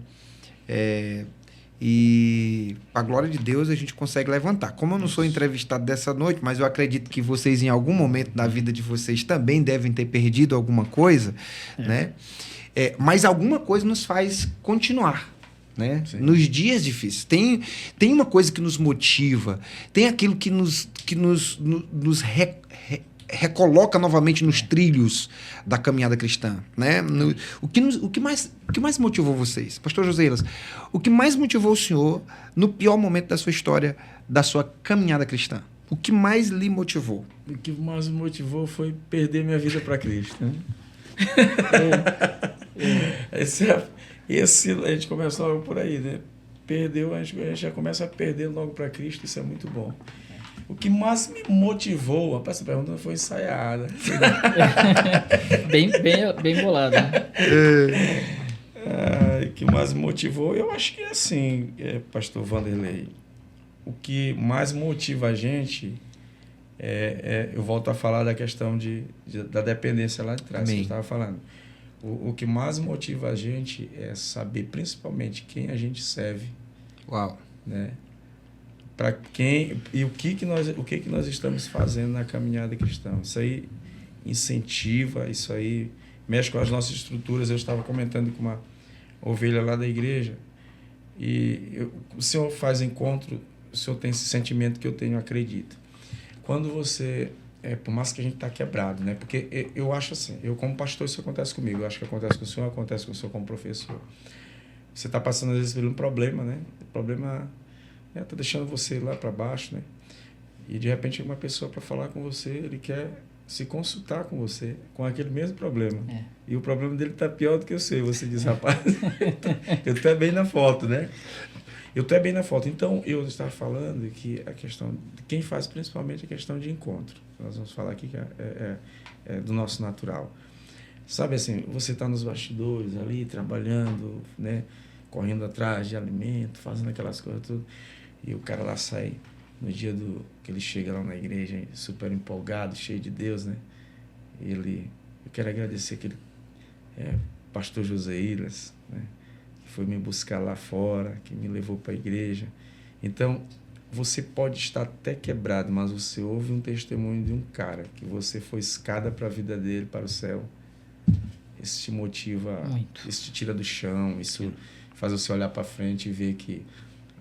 E a glória de Deus a gente consegue levantar. Como eu não sou entrevistado dessa noite, mas eu acredito que vocês em algum momento da vida de vocês também devem ter perdido alguma coisa, né? Mas alguma coisa nos faz continuar, né? Nos dias difíceis. Tem uma coisa que nos motiva, tem aquilo que nos recoloca novamente nos trilhos da caminhada cristã, né? O que mais motivou vocês? Pastor Joseiras, o que mais motivou o senhor no pior momento da sua história, da sua caminhada cristã? O que mais lhe motivou? O que mais me motivou foi perder minha vida para Cristo. Né? Esse a gente começa logo por aí, né? Perdeu, a gente já começa a perder logo para Cristo, isso é muito bom. O que mais me motivou, rapaz, essa pergunta foi ensaiada. bem bolada. Né? O que mais me motivou, eu acho que é assim, pastor Vanderlei, o que mais motiva a gente eu volto a falar da questão da dependência lá de trás, que eu estava falando. O que mais motiva a gente é saber principalmente quem a gente serve. Uau! Né? Para quem e o que nós estamos fazendo na caminhada cristã. Isso aí incentiva, isso aí mexe com as nossas estruturas. Eu estava comentando com uma ovelha lá da igreja e o senhor faz encontro, o senhor tem esse sentimento que eu tenho, acredito. Quando você, por mais que a gente está quebrado, né? Porque eu acho assim, eu como pastor isso acontece comigo, eu acho que acontece com o senhor como professor. Você está passando às vezes por um problema, né? O problema tá deixando você lá para baixo, né? E de repente uma pessoa para falar com você, ele quer se consultar com você com aquele mesmo problema. E o problema dele tá pior do que o seu. Você diz, rapaz, eu tô bem na foto, né? Eu tô bem na foto. Então, eu estava falando que a questão, quem faz principalmente a questão de encontro. Nós vamos falar aqui que é do nosso natural. Sabe assim, você tá nos bastidores ali, trabalhando, né? Correndo atrás de alimento, fazendo aquelas coisas tudo. E o cara lá sai no dia que ele chega lá na igreja, super empolgado, cheio de Deus, né? Eu quero agradecer aquele pastor Joseiras, né? Que foi me buscar lá fora, que me levou para a igreja. Então, você pode estar até quebrado, mas você ouve um testemunho de um cara que você foi escada para a vida dele, para o céu. Isso te motiva, muito. Isso te tira do chão, isso faz você olhar para frente e ver que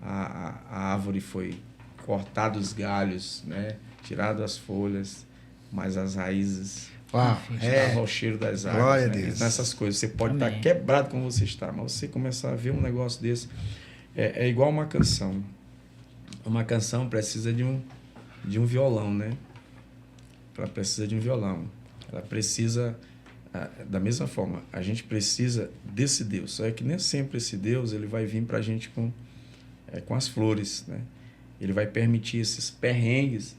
a árvore foi cortada os galhos, né? Tirado as folhas, mas as raízes estava ao cheiro das árvores. Glória né? a Deus. Nessas coisas, você pode estar quebrado como você está, mas você começar a ver um negócio desse, é igual uma canção. Uma canção precisa de um violão, né? Ela precisa de um violão. Ela precisa, da mesma forma, a gente precisa desse Deus. Só é que nem sempre esse Deus ele vai vir para a gente com as flores, né? Ele vai permitir esses perrengues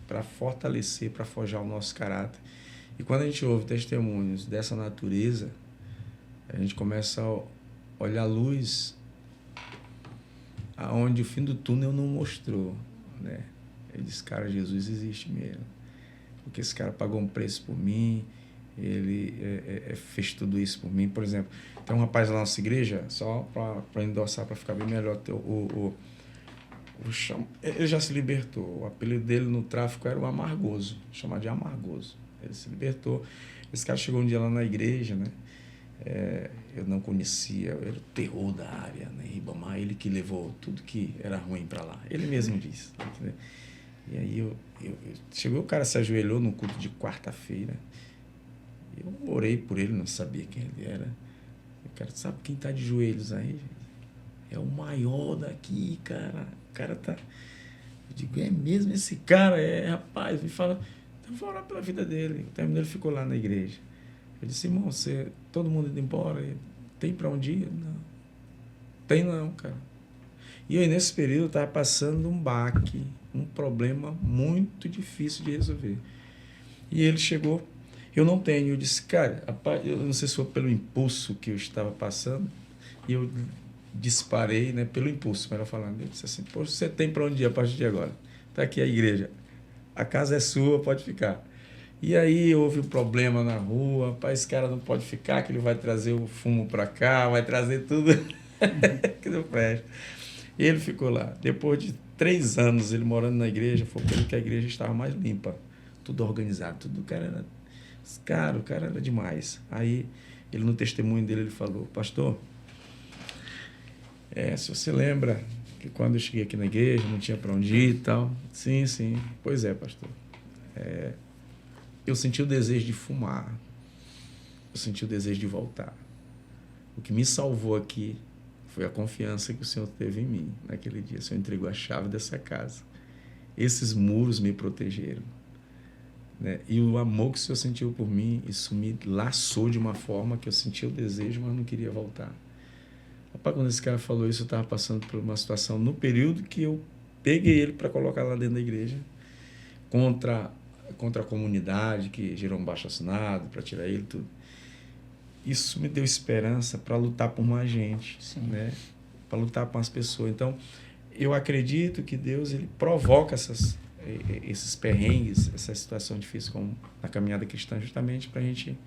para fortalecer, para forjar o nosso caráter. E quando a gente ouve testemunhos dessa natureza, a gente começa a olhar a luz aonde o fim do túnel não mostrou, né? Ele diz, cara, Jesus existe mesmo. Porque esse cara pagou um preço por mim, ele fez tudo isso por mim. Por exemplo, tem um rapaz lá na nossa igreja, só para endossar, para ficar bem melhor, ele já se libertou. O apelido dele no tráfico era o Amargoso, chamado de Amargoso. Ele se libertou. Esse cara chegou um dia lá na igreja, né? Eu não conhecia, eu era o terror da área, né? Ribamar, ele que levou tudo que era ruim para lá. Ele mesmo disse. Entendeu? E aí chegou, o cara se ajoelhou no culto de quarta-feira. Eu orei por ele, não sabia quem ele era. O cara, sabe quem está de joelhos aí? É o maior daqui, cara. O cara tá... Eu digo, é mesmo esse cara? Rapaz, me fala... Então, vou orar pela vida dele. O termo dele ficou lá na igreja. Eu disse, irmão, todo mundo indo embora, tem para um dia? Não. Tem não, cara. E aí, nesse período, eu estava passando um baque, um problema muito difícil de resolver. E ele chegou, eu não tenho. Eu disse, cara, rapaz, eu não sei se foi pelo impulso que eu estava passando, e eu disparei, né, pelo impulso, melhor falando. Eu disse assim, poxa, você tem para onde ir a partir de agora? Está aqui a igreja. A casa é sua, pode ficar. E aí houve um problema na rua, pai, esse cara não pode ficar, que ele vai trazer o fumo para cá, vai trazer tudo que não presta. E ele ficou lá. Depois de 3 anos ele morando na igreja, foi pelo que a igreja estava mais limpa, tudo organizado, tudo. O cara era demais. Aí ele, no testemunho dele, ele falou, pastor, se você lembra que quando eu cheguei aqui na igreja não tinha para onde ir e tal. Sim, pois é, pastor. Eu senti o desejo de fumar, eu senti o desejo de voltar. O que me salvou aqui foi a confiança que o Senhor teve em mim naquele dia. O Senhor entregou a chave dessa casa. Esses muros me protegeram, né? E o amor que o Senhor sentiu por mim, isso me laçou de uma forma que eu sentia o desejo, mas não queria voltar. Rapaz, quando esse cara falou isso, eu estava passando por uma situação, no período que eu peguei ele para colocar lá dentro da igreja, contra a comunidade, que gerou um baixo-assinado, para tirar ele, tudo. Isso me deu esperança para lutar por mais gente, né? Para lutar com as pessoas. Então, eu acredito que Deus, ele provoca esses perrengues, essa situação difícil como na caminhada cristã, justamente para a gente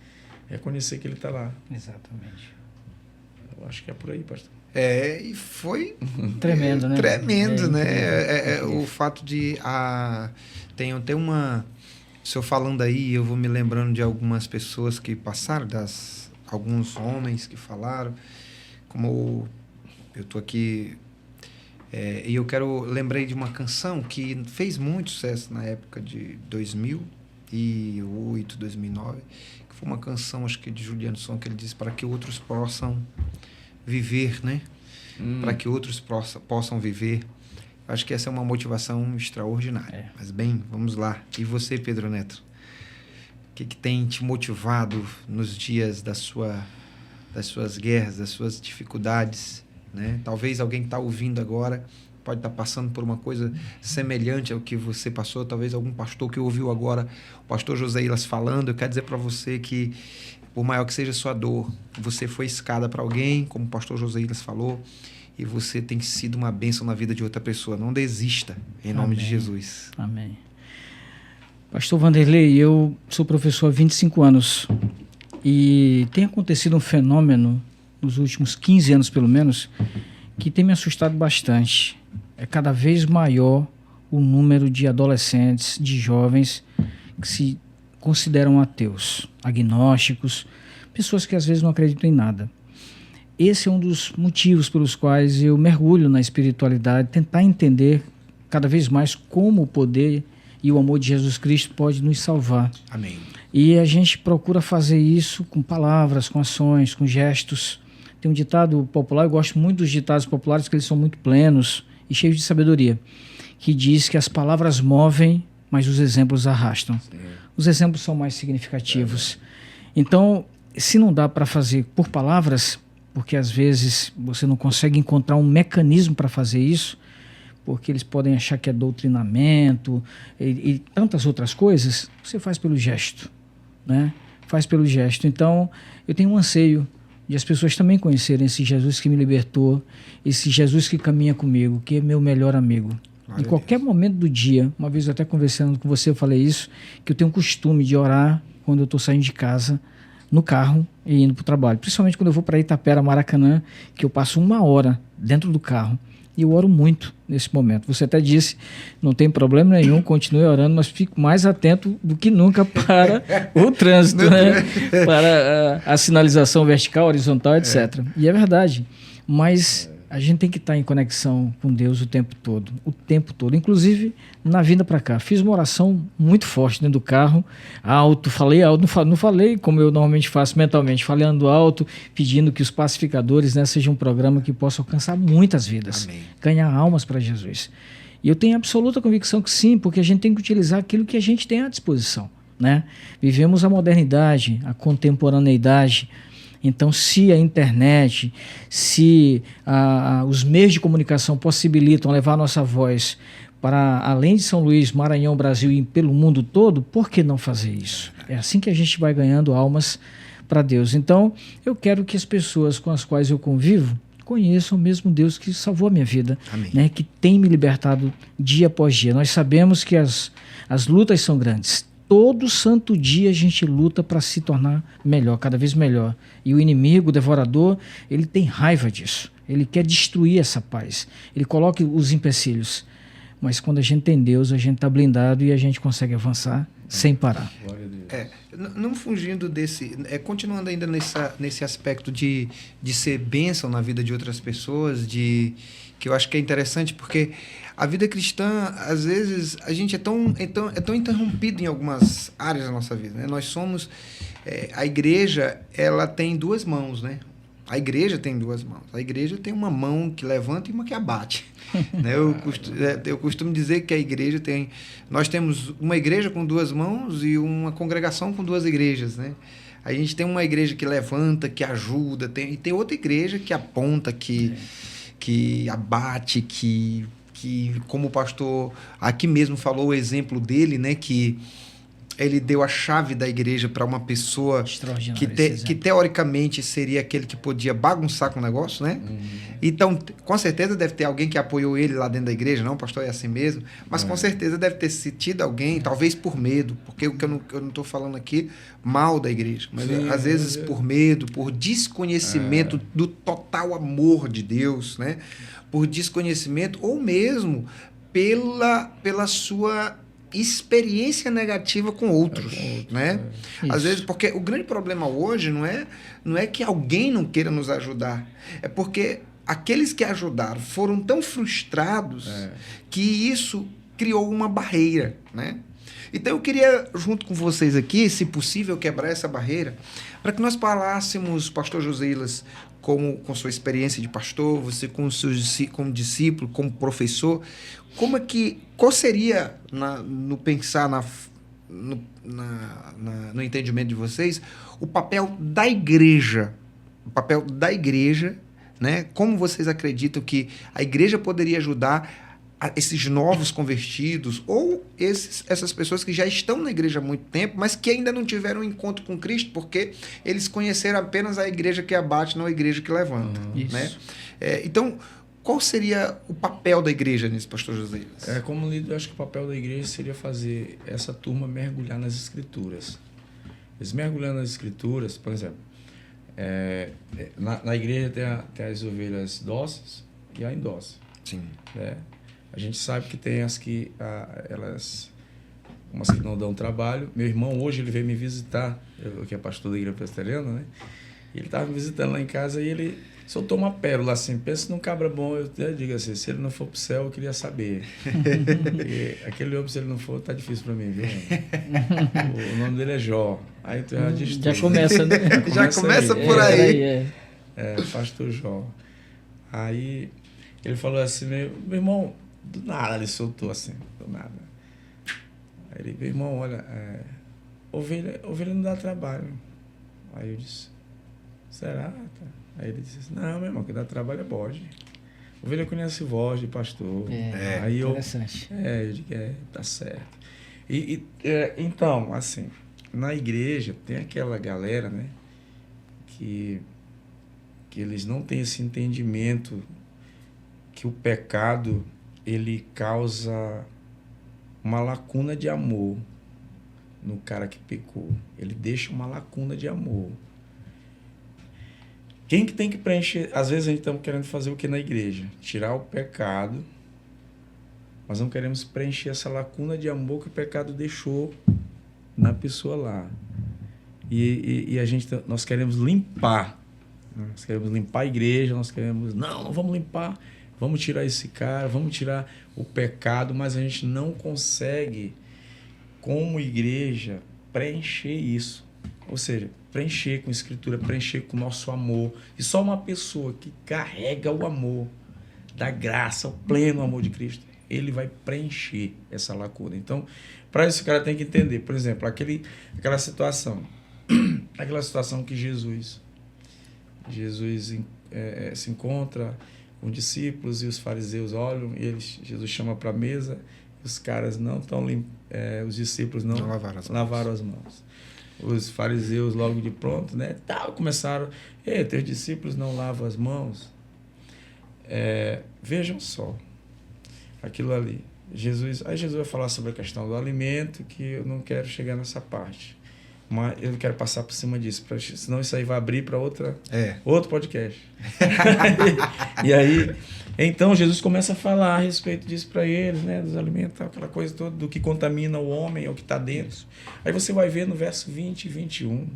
reconhecer que ele está lá. Exatamente. Eu acho que é por aí, pastor. E foi tremendo, né? Tremendo, né? O fato de... Tem uma... O senhor falando aí, eu vou me lembrando de algumas pessoas que passaram, alguns homens que falaram, como eu estou aqui... e eu lembrei de uma canção que fez muito sucesso na época de 2008, 2009, que foi uma canção, acho que de Juliano Som, que ele disse para que outros possam viver, né? Para que outros possam viver. Acho que essa é uma motivação extraordinária. Mas bem, vamos lá. E você, Pedro Neto? O que tem te motivado nos dias das suas guerras, das suas dificuldades, né? Talvez alguém que está ouvindo agora pode estar passando por uma coisa semelhante ao que você passou. Talvez algum pastor que ouviu agora, o pastor Joseilas falando. Eu quero dizer para você que, por maior que seja a sua dor, você foi escada para alguém, como o pastor Joseilas falou, e você tem sido uma bênção na vida de outra pessoa. Não desista, em nome de Jesus. Amém. Pastor Vanderlei, eu sou professor há 25 anos e tem acontecido um fenômeno, nos últimos 15 anos pelo menos, que tem me assustado bastante. É cada vez maior o número de adolescentes, de jovens que se consideram ateus, agnósticos, pessoas que às vezes não acreditam em nada. Esse é um dos motivos pelos quais eu mergulho na espiritualidade, tentar entender cada vez mais como o poder e o amor de Jesus Cristo pode nos salvar. Amém. E a gente procura fazer isso com palavras, com ações, com gestos. Tem um ditado popular, eu gosto muito dos ditados populares, porque eles são muito plenos e cheios de sabedoria, que diz que as palavras movem, mas os exemplos arrastam. Sim. Os exemplos são mais significativos. Então, se não dá para fazer por palavras, porque às vezes você não consegue encontrar um mecanismo para fazer isso, porque eles podem achar que é doutrinamento e tantas outras coisas, você faz pelo gesto, né? Faz pelo gesto. Então, eu tenho um anseio de as pessoas também conhecerem esse Jesus que me libertou, esse Jesus que caminha comigo, que é meu melhor amigo. Em qualquer momento do dia, uma vez eu até conversando com você, eu falei isso, que eu tenho o costume de orar quando eu estou saindo de casa, no carro e indo para o trabalho. Principalmente quando eu vou para Itapera, Maracanã, que eu passo 1 hora dentro do carro. E eu oro muito nesse momento. Você até disse, não tem problema nenhum, continue orando, mas fico mais atento do que nunca para o trânsito, né? Para a sinalização vertical, horizontal, etc. E é verdade. Mas a gente tem que estar em conexão com Deus o tempo todo. O tempo todo. Inclusive, na vinda para cá. Fiz uma oração muito forte dentro do carro, alto, falei alto, não falei como eu normalmente faço mentalmente, falando alto, pedindo que os pacificadores, né, seja um programa que possa alcançar muitas vidas. Amém. Ganhar almas para Jesus. E eu tenho absoluta convicção que sim, porque a gente tem que utilizar aquilo que a gente tem à disposição, né? Vivemos a modernidade, a contemporaneidade. Então, se a internet, se os meios de comunicação possibilitam levar a nossa voz para além de São Luís, Maranhão, Brasil e pelo mundo todo, por que não fazer isso? É assim que a gente vai ganhando almas para Deus. Então, eu quero que as pessoas com as quais eu convivo conheçam o mesmo Deus que salvou a minha vida, Amém. né, que tem me libertado dia após dia. Nós sabemos que as lutas são grandes. Todo santo dia a gente luta para se tornar melhor, cada vez melhor. E o inimigo, o devorador, ele tem raiva disso. Ele quer destruir essa paz. Ele coloca os empecilhos. Mas quando a gente tem Deus, a gente está blindado e a gente consegue avançar sem parar. Não fugindo desse... continuando ainda nesse aspecto de ser bênção na vida de outras pessoas, que eu acho que é interessante, porque a vida cristã, às vezes, a gente é tão interrompido em algumas áreas da nossa vida, né? Nós somos... a igreja, ela tem duas mãos, né? A igreja tem duas mãos. A igreja tem uma mão que levanta e uma que abate. Né? Eu costumo dizer que a igreja tem... Nós temos uma igreja com duas mãos e uma congregação com duas igrejas, né? A gente tem uma igreja que levanta, que ajuda, e tem outra igreja que aponta, que abate, que como o pastor aqui mesmo falou o exemplo dele, né? Que ele deu a chave da igreja para uma pessoa que teoricamente seria aquele que podia bagunçar com o negócio, né? Então, com certeza deve ter alguém que apoiou ele lá dentro da igreja, não, pastor, é assim mesmo, mas com certeza deve ter tido alguém, talvez por medo, porque eu não estou falando aqui mal da igreja, mas às vezes por medo, por desconhecimento do total amor de Deus, né? Por desconhecimento ou mesmo pela sua experiência negativa com outros, né? Às vezes, porque o grande problema hoje não é que alguém não queira nos ajudar, é porque aqueles que ajudaram foram tão frustrados que isso criou uma barreira, né? Então eu queria, junto com vocês aqui, se possível, quebrar essa barreira, para que nós falássemos, pastor Josilas, com sua experiência de pastor, você como discípulo, como professor, qual seria, no pensar, no entendimento de vocês, o papel da igreja? O papel da igreja, né? Como vocês acreditam que a igreja poderia ajudar esses novos convertidos ou essas pessoas que já estão na igreja há muito tempo, mas que ainda não tiveram um encontro com Cristo, porque eles conheceram apenas a igreja que abate, não a igreja que levanta, né? Então, qual seria o papel da igreja nisso, pastor José? Como líder, eu acho que o papel da igreja seria fazer essa turma mergulhar nas escrituras. Eles mergulhando nas escrituras, por exemplo, na igreja tem as ovelhas dóceis e a indócil. Sim. Né? A gente sabe que tem umas que não dão trabalho. Meu irmão hoje ele veio me visitar, que é pastor da igreja presbiteriana, né? Ele estava me visitando lá em casa e ele soltou uma pérola assim, pensa num cabra bom, eu digo assim, se ele não for pro céu, eu queria saber. Porque aquele homem, se ele não for, tá difícil para mim, viu? O nome dele é Jó. Aí tu já começa, né? Já começa por aí. Pastor Jó. Aí ele falou assim, meu irmão, do nada ele soltou assim, do nada. Aí ele, meu irmão, olha, ovelha não dá trabalho. Aí eu disse, será? Aí ele disse, não, meu irmão, que dá trabalho é bode. Ovelha conhece voz de pastor. Aí interessante. Eu digo, tá certo. Então, assim, na igreja tem aquela galera, né, que eles não têm esse entendimento que o pecado, ele causa uma lacuna de amor no cara que pecou. Ele deixa uma lacuna de amor. Quem que tem que preencher? Às vezes a gente está querendo fazer o que na igreja? Tirar o pecado, mas não queremos preencher essa lacuna de amor que o pecado deixou na pessoa lá. E nós queremos limpar. Nós queremos limpar a igreja, não vamos limpar, vamos tirar esse cara, vamos tirar o pecado, mas a gente não consegue, como igreja, preencher isso. Ou seja, preencher com escritura, preencher com o nosso amor. E só uma pessoa que carrega o amor da graça, o pleno amor de Cristo, ele vai preencher essa lacuna. Então, para isso o cara tem que entender, por exemplo, aquela situação que Jesus se encontra com os discípulos e os fariseus olham e Jesus chama para a mesa, os caras não estão os discípulos não lavaram as mãos. Os fariseus logo de pronto, né? Começaram, teus discípulos não lavam as mãos. Vejam só, aquilo ali. Jesus vai falar sobre a questão do alimento, que eu não quero chegar nessa parte. Mas eu quero passar por cima disso, senão isso aí vai abrir para outro podcast. E aí, então Jesus começa a falar a respeito disso para eles, né, dos alimentos, aquela coisa toda, do que contamina o homem, é o que está dentro. Aí você vai ver no verso 20 e 21, o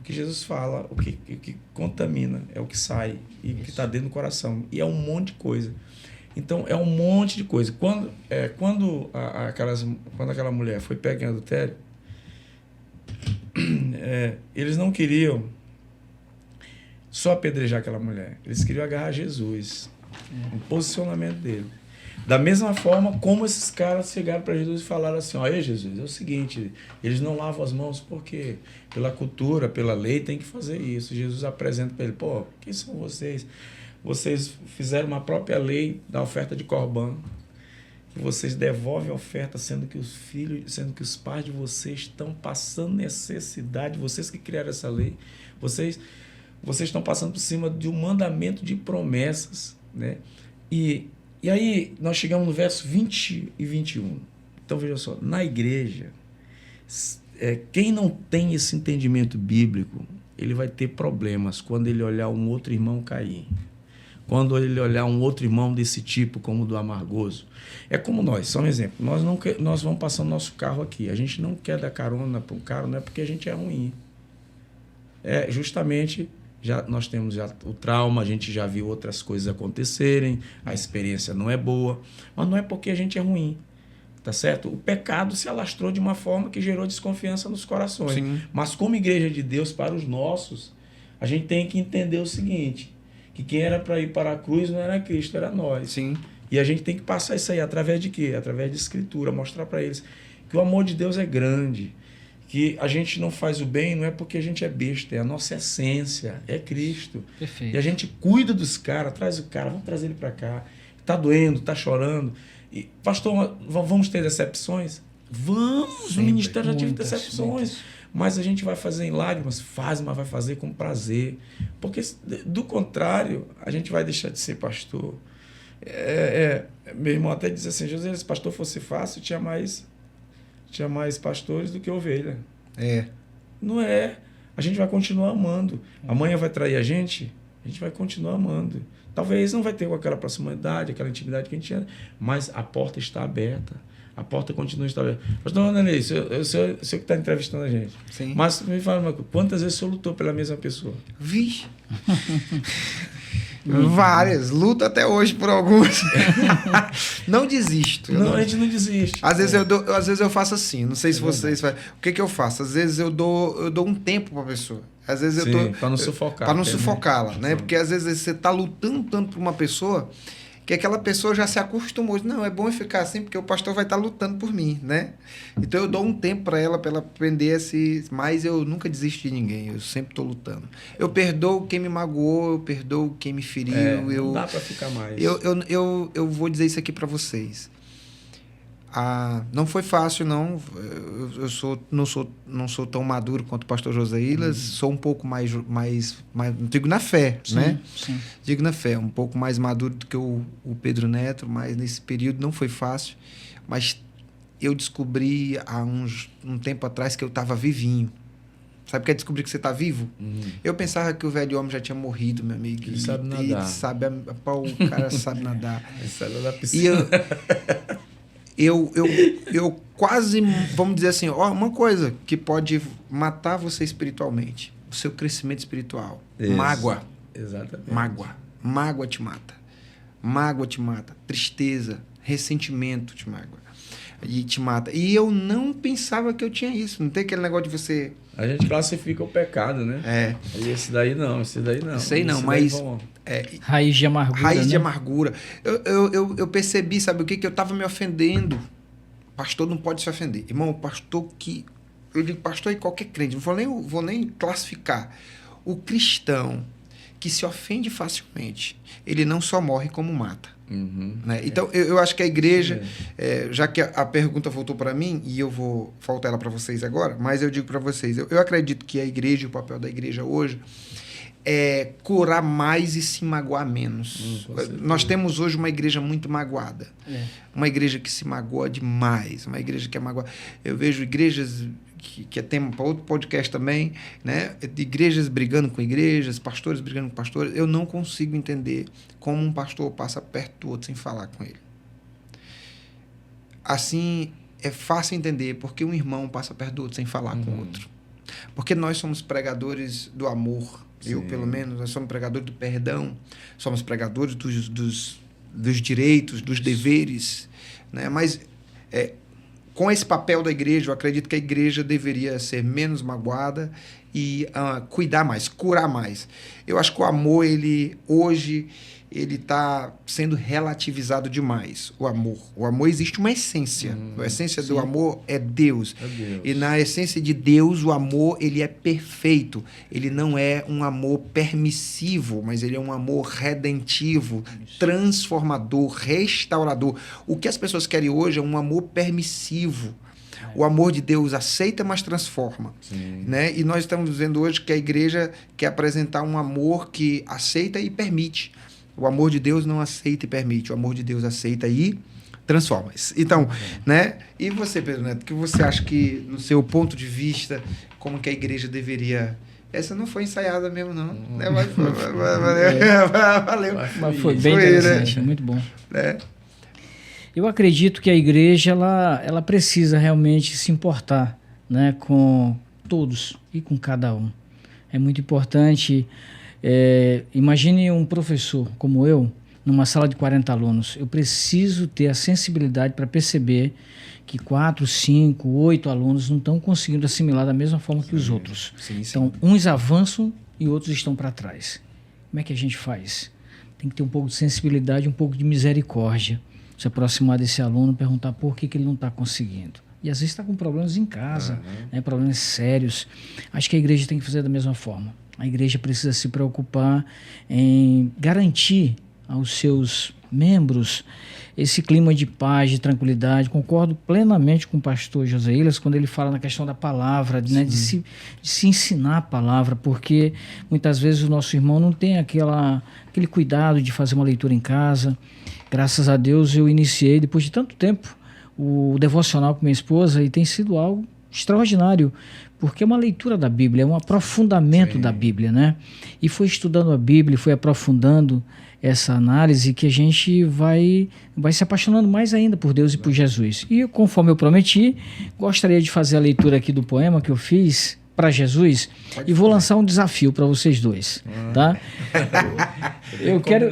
que Jesus fala, o que contamina é o que sai e o que está dentro do coração. E é um monte de coisa. Então, é um monte de coisa. Quando aquela mulher foi pega em adultério, eles não queriam só apedrejar aquela mulher. Eles queriam agarrar Jesus. O posicionamento dele. Da mesma forma como esses caras chegaram para Jesus e falaram assim, olha Jesus, é o seguinte, eles não lavam as mãos porque pela cultura, pela lei tem que fazer isso. Jesus apresenta para ele, quem são vocês? Vocês fizeram uma própria lei da oferta de Corban, que vocês devolvem a oferta, sendo que os pais de vocês estão passando necessidade, vocês que criaram essa lei, vocês estão passando por cima de um mandamento de promessas, né? E aí nós chegamos no verso 20 e 21. Então veja só, na igreja, quem não tem esse entendimento bíblico, ele vai ter problemas quando ele olhar um outro irmão cair. Quando ele olhar um outro irmão desse tipo, como o do amargoso. É como nós, só um exemplo. Nós vamos passando nosso carro aqui. A gente não quer dar carona para um cara, não é porque a gente é ruim. Justamente, nós temos o trauma, a gente já viu outras coisas acontecerem, a experiência não é boa, mas não é porque a gente é ruim. Tá certo? O pecado se alastrou de uma forma que gerou desconfiança nos corações. Sim. Mas como igreja de Deus, para os nossos, a gente tem que entender o seguinte, que quem era para ir para a cruz não era Cristo, era nós. Sim. E a gente tem que passar isso aí através de quê? Através de escritura, mostrar para eles que o amor de Deus é grande, que a gente não faz o bem não é porque a gente é besta, é a nossa essência, é Cristo. Perfeito. E a gente cuida dos caras, traz o cara, vamos trazer ele para cá, tá doendo, tá chorando. E, pastor, vamos ter decepções? Vamos, o ministério já tive decepções. Mas a gente vai fazer em lágrimas? Faz, mas vai fazer com prazer. Porque, do contrário, a gente vai deixar de ser pastor. Meu irmão até diz assim, José, se pastor fosse fácil, tinha mais pastores do que ovelha. Não é. A gente vai continuar amando. Amanhã vai trair a gente vai continuar amando. Talvez não vai ter aquela proximidade, aquela intimidade que a gente tinha, mas a porta está aberta. A porta continua estar aberta. Pastor Nenê, eu sei que está entrevistando a gente. Sim. Mas me fala uma coisa, quantas vezes o senhor lutou pela mesma pessoa? Vixe. Várias. Luto até hoje por algumas. Não desisto. A gente não desiste. Às vezes eu faço assim. Não sei se vocês fazem. O que eu faço? Às vezes eu dou um tempo para a pessoa. Às vezes para não sufocar. Para não sufocá-la, né? Porque às vezes você está lutando tanto por uma pessoa que aquela pessoa já se acostumou. Não, é bom ficar assim, porque o pastor vai estar lutando por mim, né? Então eu dou um tempo para ela aprender mas eu nunca desisto de ninguém, eu sempre estou lutando. Eu perdoo quem me magoou, eu perdoo quem me feriu. Não dá para ficar mais. Eu vou dizer isso aqui para vocês. Não foi fácil, não. Não sou tão maduro quanto o pastor Josaílas. Sou um pouco mais digo na fé, sim, né? Sim. Digo na fé, um pouco mais maduro do que o Pedro Neto, mas nesse período não foi fácil. Mas eu descobri há um tempo atrás que eu estava vivinho. Sabe o que é descobrir que você está vivo? Eu pensava que o velho homem já tinha morrido, meu amigo. Ele sabe nadar. O cara sabe nadar. Ele sabe nadar piscina. Eu quase, vamos dizer assim, uma coisa que pode matar você espiritualmente, o seu crescimento espiritual. Isso. Mágoa. Exatamente. Mágoa te mata. Mágoa te mata. Tristeza, ressentimento te mata. E eu não pensava que eu tinha isso. Não tem aquele negócio de você... A gente classifica o pecado, né? E esse daí não. Sei não, mas... Raiz de amargura. Raiz de amargura. Eu percebi, sabe o que? Que eu estava me ofendendo. Pastor não pode se ofender. Irmão, eu digo pastor e qualquer crente, não vou nem classificar. O cristão que se ofende facilmente, ele não só morre como mata. Né? Então, eu acho que a igreja, já que a pergunta voltou para mim, e eu vou faltar ela para vocês agora, mas eu digo para vocês, eu acredito que a igreja, o papel da igreja hoje, curar mais e se magoar menos. Nós temos hoje uma igreja muito magoada. Uma igreja que se magoa demais. Uma igreja que é magoada. Eu vejo igrejas que é tema para outro podcast também, né? De igrejas brigando com igrejas, pastores brigando com pastores. Eu não consigo entender como um pastor passa perto do outro sem falar com ele. Assim, é fácil entender porque um irmão passa perto do outro sem falar com o outro. Porque nós somos pregadores do amor. Sim. Eu, pelo menos, nós somos pregadores do perdão, somos pregadores dos direitos, dos deveres, né? Mas com esse papel da igreja, eu acredito que a igreja deveria ser menos magoada e cuidar mais, curar mais. Eu acho que o amor, hoje, ele está sendo relativizado demais, o amor. O amor existe uma essência. A essência do amor é Deus. E na essência de Deus, o amor, ele é perfeito. Ele não é um amor permissivo, mas ele é um amor redentivo, transformador, restaurador. O que as pessoas querem hoje é um amor permissivo. O amor de Deus aceita, mas transforma. Né? E nós estamos dizendo hoje que a igreja quer apresentar um amor que aceita e permite. O amor de Deus não aceita e permite. O amor de Deus aceita e transforma. Então, né? E você, Pedro Neto, o que você acha que, no seu ponto de vista, como que a igreja deveria... Essa não foi ensaiada mesmo, não. Né? Valeu. Mas foi bem interessante, né? Muito bom. Eu acredito que a igreja ela precisa realmente se importar, né, com todos e com cada um. É muito importante... imagine um professor como eu, numa sala de 40 alunos. Eu preciso ter a sensibilidade para perceber que 4, 5, 8 alunos não estão conseguindo assimilar da mesma forma que os outros. Então, uns avançam e outros estão para trás. Como é que a gente faz? Tem que ter um pouco de sensibilidade, um pouco de misericórdia. Se aproximar desse aluno, perguntar por que ele não está conseguindo. E às vezes está com problemas em casa, né, problemas sérios. Acho que a igreja tem que fazer da mesma forma. A igreja precisa se preocupar em garantir aos seus membros esse clima de paz, de tranquilidade. Concordo plenamente com o pastor José Ilhas quando ele fala na questão da palavra, né, de se ensinar a palavra, porque muitas vezes o nosso irmão não tem aquele cuidado de fazer uma leitura em casa. Graças a Deus eu iniciei, depois de tanto tempo, o devocional com minha esposa e tem sido algo extraordinário, porque é uma leitura da Bíblia, é um aprofundamento da Bíblia, né? E foi estudando a Bíblia, foi aprofundando essa análise que a gente vai se apaixonando mais ainda por Deus e por Jesus. E conforme eu prometi, gostaria de fazer a leitura aqui do poema que eu fiz para Jesus e vou lançar um desafio para vocês dois, tá? Eu quero...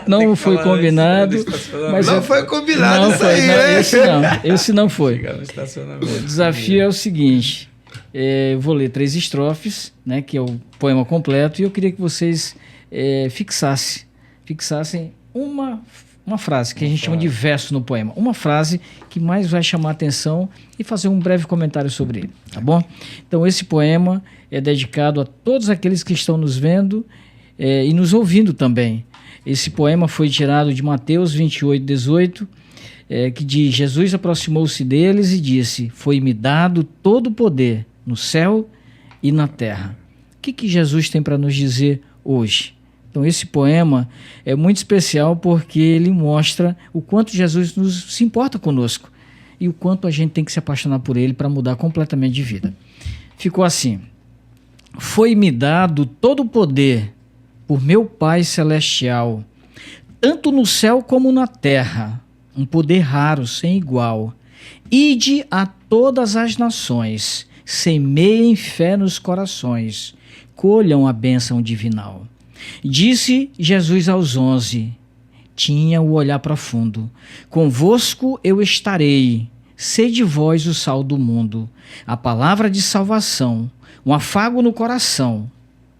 não foi combinado. Mas não foi combinado isso aí, né? Esse não foi. O desafio é o seguinte, eu vou ler 3 estrofes, né, que é o poema completo, e eu queria que vocês fixassem uma frase, que a gente chama de verso no poema. Uma frase que mais vai chamar a atenção e fazer um breve comentário sobre ele, tá bom? Então, esse poema é dedicado a todos aqueles que estão nos vendo e nos ouvindo também. Esse poema foi tirado de Mateus 28, 18, que diz: Jesus aproximou-se deles e disse: foi-me dado todo o poder no céu e na terra. O que Jesus tem para nos dizer hoje? Então, esse poema é muito especial porque ele mostra o quanto Jesus se importa conosco e o quanto a gente tem que se apaixonar por ele para mudar completamente de vida. Ficou assim: foi-me dado todo o poder por meu Pai Celestial, tanto no céu como na terra, um poder raro, sem igual. Ide a todas as nações, semeiem fé nos corações, colham a bênção divinal. Disse Jesus aos 11, tinha o olhar profundo: convosco eu estarei, sede vós o sal do mundo. A palavra de salvação, um afago no coração,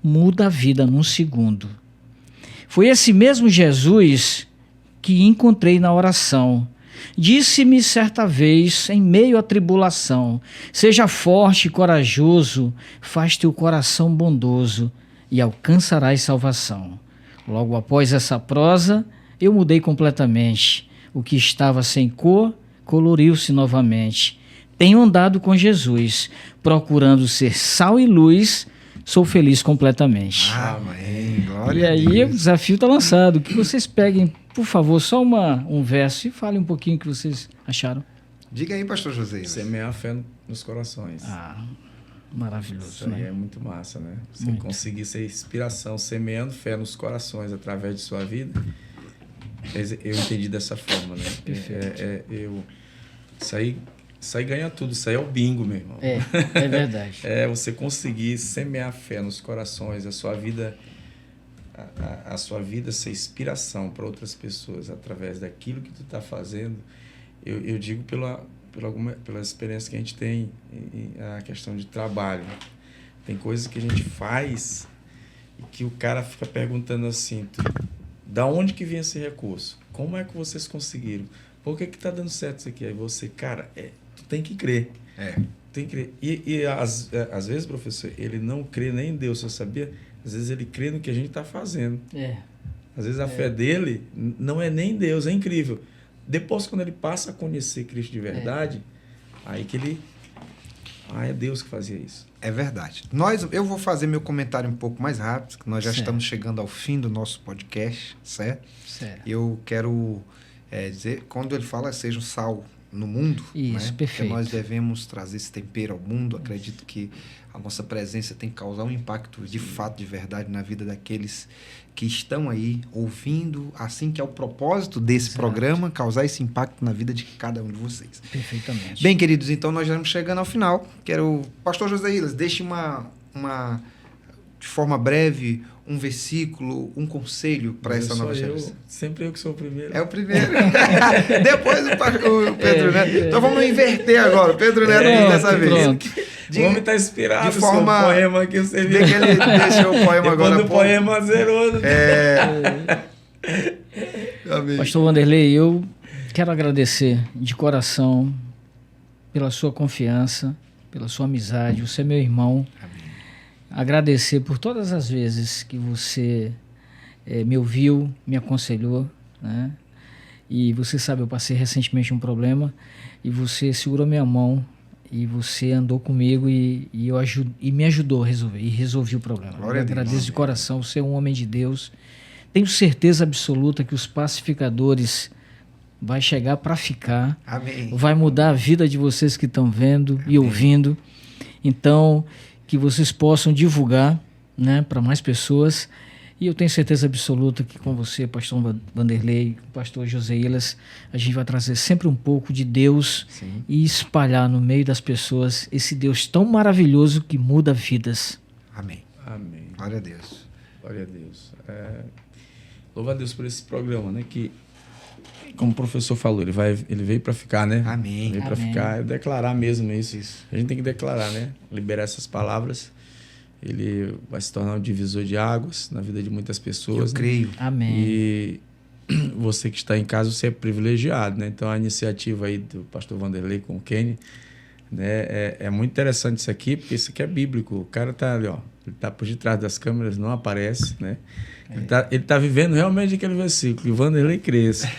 muda a vida num segundo. Foi esse mesmo Jesus que encontrei na oração. Disse-me certa vez, em meio à tribulação: seja forte e corajoso, faz teu coração bondoso e alcançarás salvação. Logo após essa prosa, eu mudei completamente. O que estava sem cor, coloriu-se novamente. Tenho andado com Jesus, procurando ser sal e luz sou feliz completamente. Amém. Glória E a aí Deus. o desafio está lançado. Que vocês peguem, por favor, só um verso e falem um pouquinho o que vocês acharam. Diga aí, pastor José. Semear a fé nos corações. Maravilhoso, Isso aí né? é muito massa, né? Você Muito. conseguir ser inspiração, semeando fé nos corações através de sua vida. Eu entendi dessa forma, né? Perfeito. Isso aí ganha tudo. Isso aí é o bingo, meu irmão. É verdade. É você conseguir semear fé nos corações, a sua vida ser inspiração para outras pessoas através daquilo que tu está fazendo. Eu digo pela experiência que a gente tem a questão de trabalho. Tem coisas que a gente faz e que o cara fica perguntando assim, da onde que vem esse recurso? Como é que vocês conseguiram? Por que está dando certo isso aqui? Aí você, cara, tu tem que crer. Tem que crer. E às vezes, professor, ele não crê nem em Deus, você sabia? Às vezes ele crê no que a gente está fazendo. Às vezes a fé dele não é nem em Deus, é incrível. Depois, quando ele passa a conhecer Cristo de verdade, aí que ele... é Deus que fazia isso. É verdade. Eu vou fazer meu comentário um pouco mais rápido, que nós já estamos chegando ao fim do nosso podcast, certo? Eu quero dizer, quando ele fala seja o sal no mundo, isso, né? Perfeito. Porque nós devemos trazer esse tempero ao mundo. Acredito que a nossa presença tem que causar um impacto de fato, de verdade, na vida daqueles que estão aí ouvindo, assim que é o propósito desse programa, causar esse impacto na vida de cada um de vocês. Perfeitamente. Bem, queridos, então nós já estamos chegando ao final. Pastor José Ilas, deixe de forma breve, um versículo, um conselho para essa nova geração. Sempre eu que sou o primeiro. É o primeiro. Depois o Pedro Neto. Então vamos inverter agora. O Pedro Neto dessa vez. O homem está inspirado de forma, no poema que você viu. Que ele deixou o poema agora. Quando o poema zerou. Pastor Wanderley, eu quero agradecer de coração pela sua confiança, pela sua amizade. Você é meu irmão. Amém. Agradecer por todas as vezes que você me ouviu, me aconselhou, né? E você sabe, eu passei recentemente um problema e você segurou minha mão e você andou comigo e me ajudou a resolver, e resolvi o problema. Eu agradeço de coração, você é um homem de Deus. Tenho certeza absoluta que os pacificadores vai chegar para ficar. Amém. Vai mudar a vida de vocês que estão vendo e ouvindo. Então, que vocês possam divulgar, né, para mais pessoas. E eu tenho certeza absoluta que com você, pastor Wanderley, pastor José Ilas, a gente vai trazer sempre um pouco de Deus. Sim. E espalhar no meio das pessoas esse Deus tão maravilhoso que muda vidas. Amém. Amém. Glória a Deus. Glória a Deus. Louva a Deus por esse programa, né? Que, como o professor falou, ele veio para ficar, né? Amém. Veio para ficar, declarar mesmo isso. A gente tem que declarar, né? Liberar essas palavras. Ele vai se tornar um divisor de águas na vida de muitas pessoas. Eu creio. Né? Amém. E você que está em casa, você é privilegiado, né? Então, a iniciativa aí do pastor Wanderley com o Kenny, né? É muito interessante isso aqui, porque isso aqui é bíblico. O cara tá ali, ó. Ele tá por detrás das câmeras, não aparece, né? Ele tá vivendo realmente aquele versículo. E Wanderley cresça.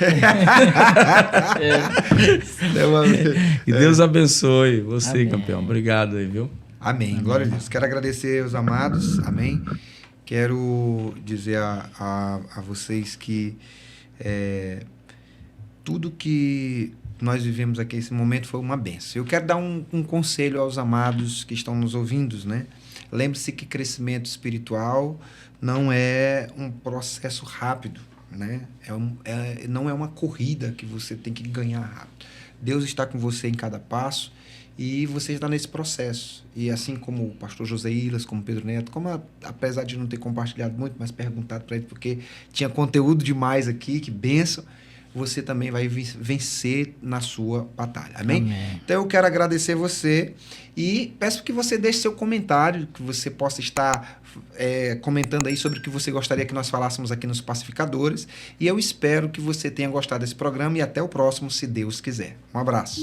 E Deus abençoe você, amém. Campeão. Obrigado aí, viu? Amém. Glória a Deus. Quero agradecer aos amados. Amém. Quero dizer a vocês que tudo que nós vivemos aqui nesse momento foi uma bênção. Eu quero dar um conselho aos amados que estão nos ouvindo, né? Lembre-se que crescimento espiritual não é um processo rápido, né? Não é uma corrida que você tem que ganhar rápido. Deus está com você em cada passo e você está nesse processo. E assim como o pastor José Ilas, como o Pedro Neto, apesar de não ter compartilhado muito, mas perguntado para ele, porque tinha conteúdo demais aqui, que bênção, você também vai vencer na sua batalha. Amém? Amém. Então eu quero agradecer você e peço que você deixe seu comentário, que você possa estar comentando aí sobre o que você gostaria que nós falássemos aqui nos Pacificadores. E eu espero que você tenha gostado desse programa e até o próximo, se Deus quiser. Um abraço.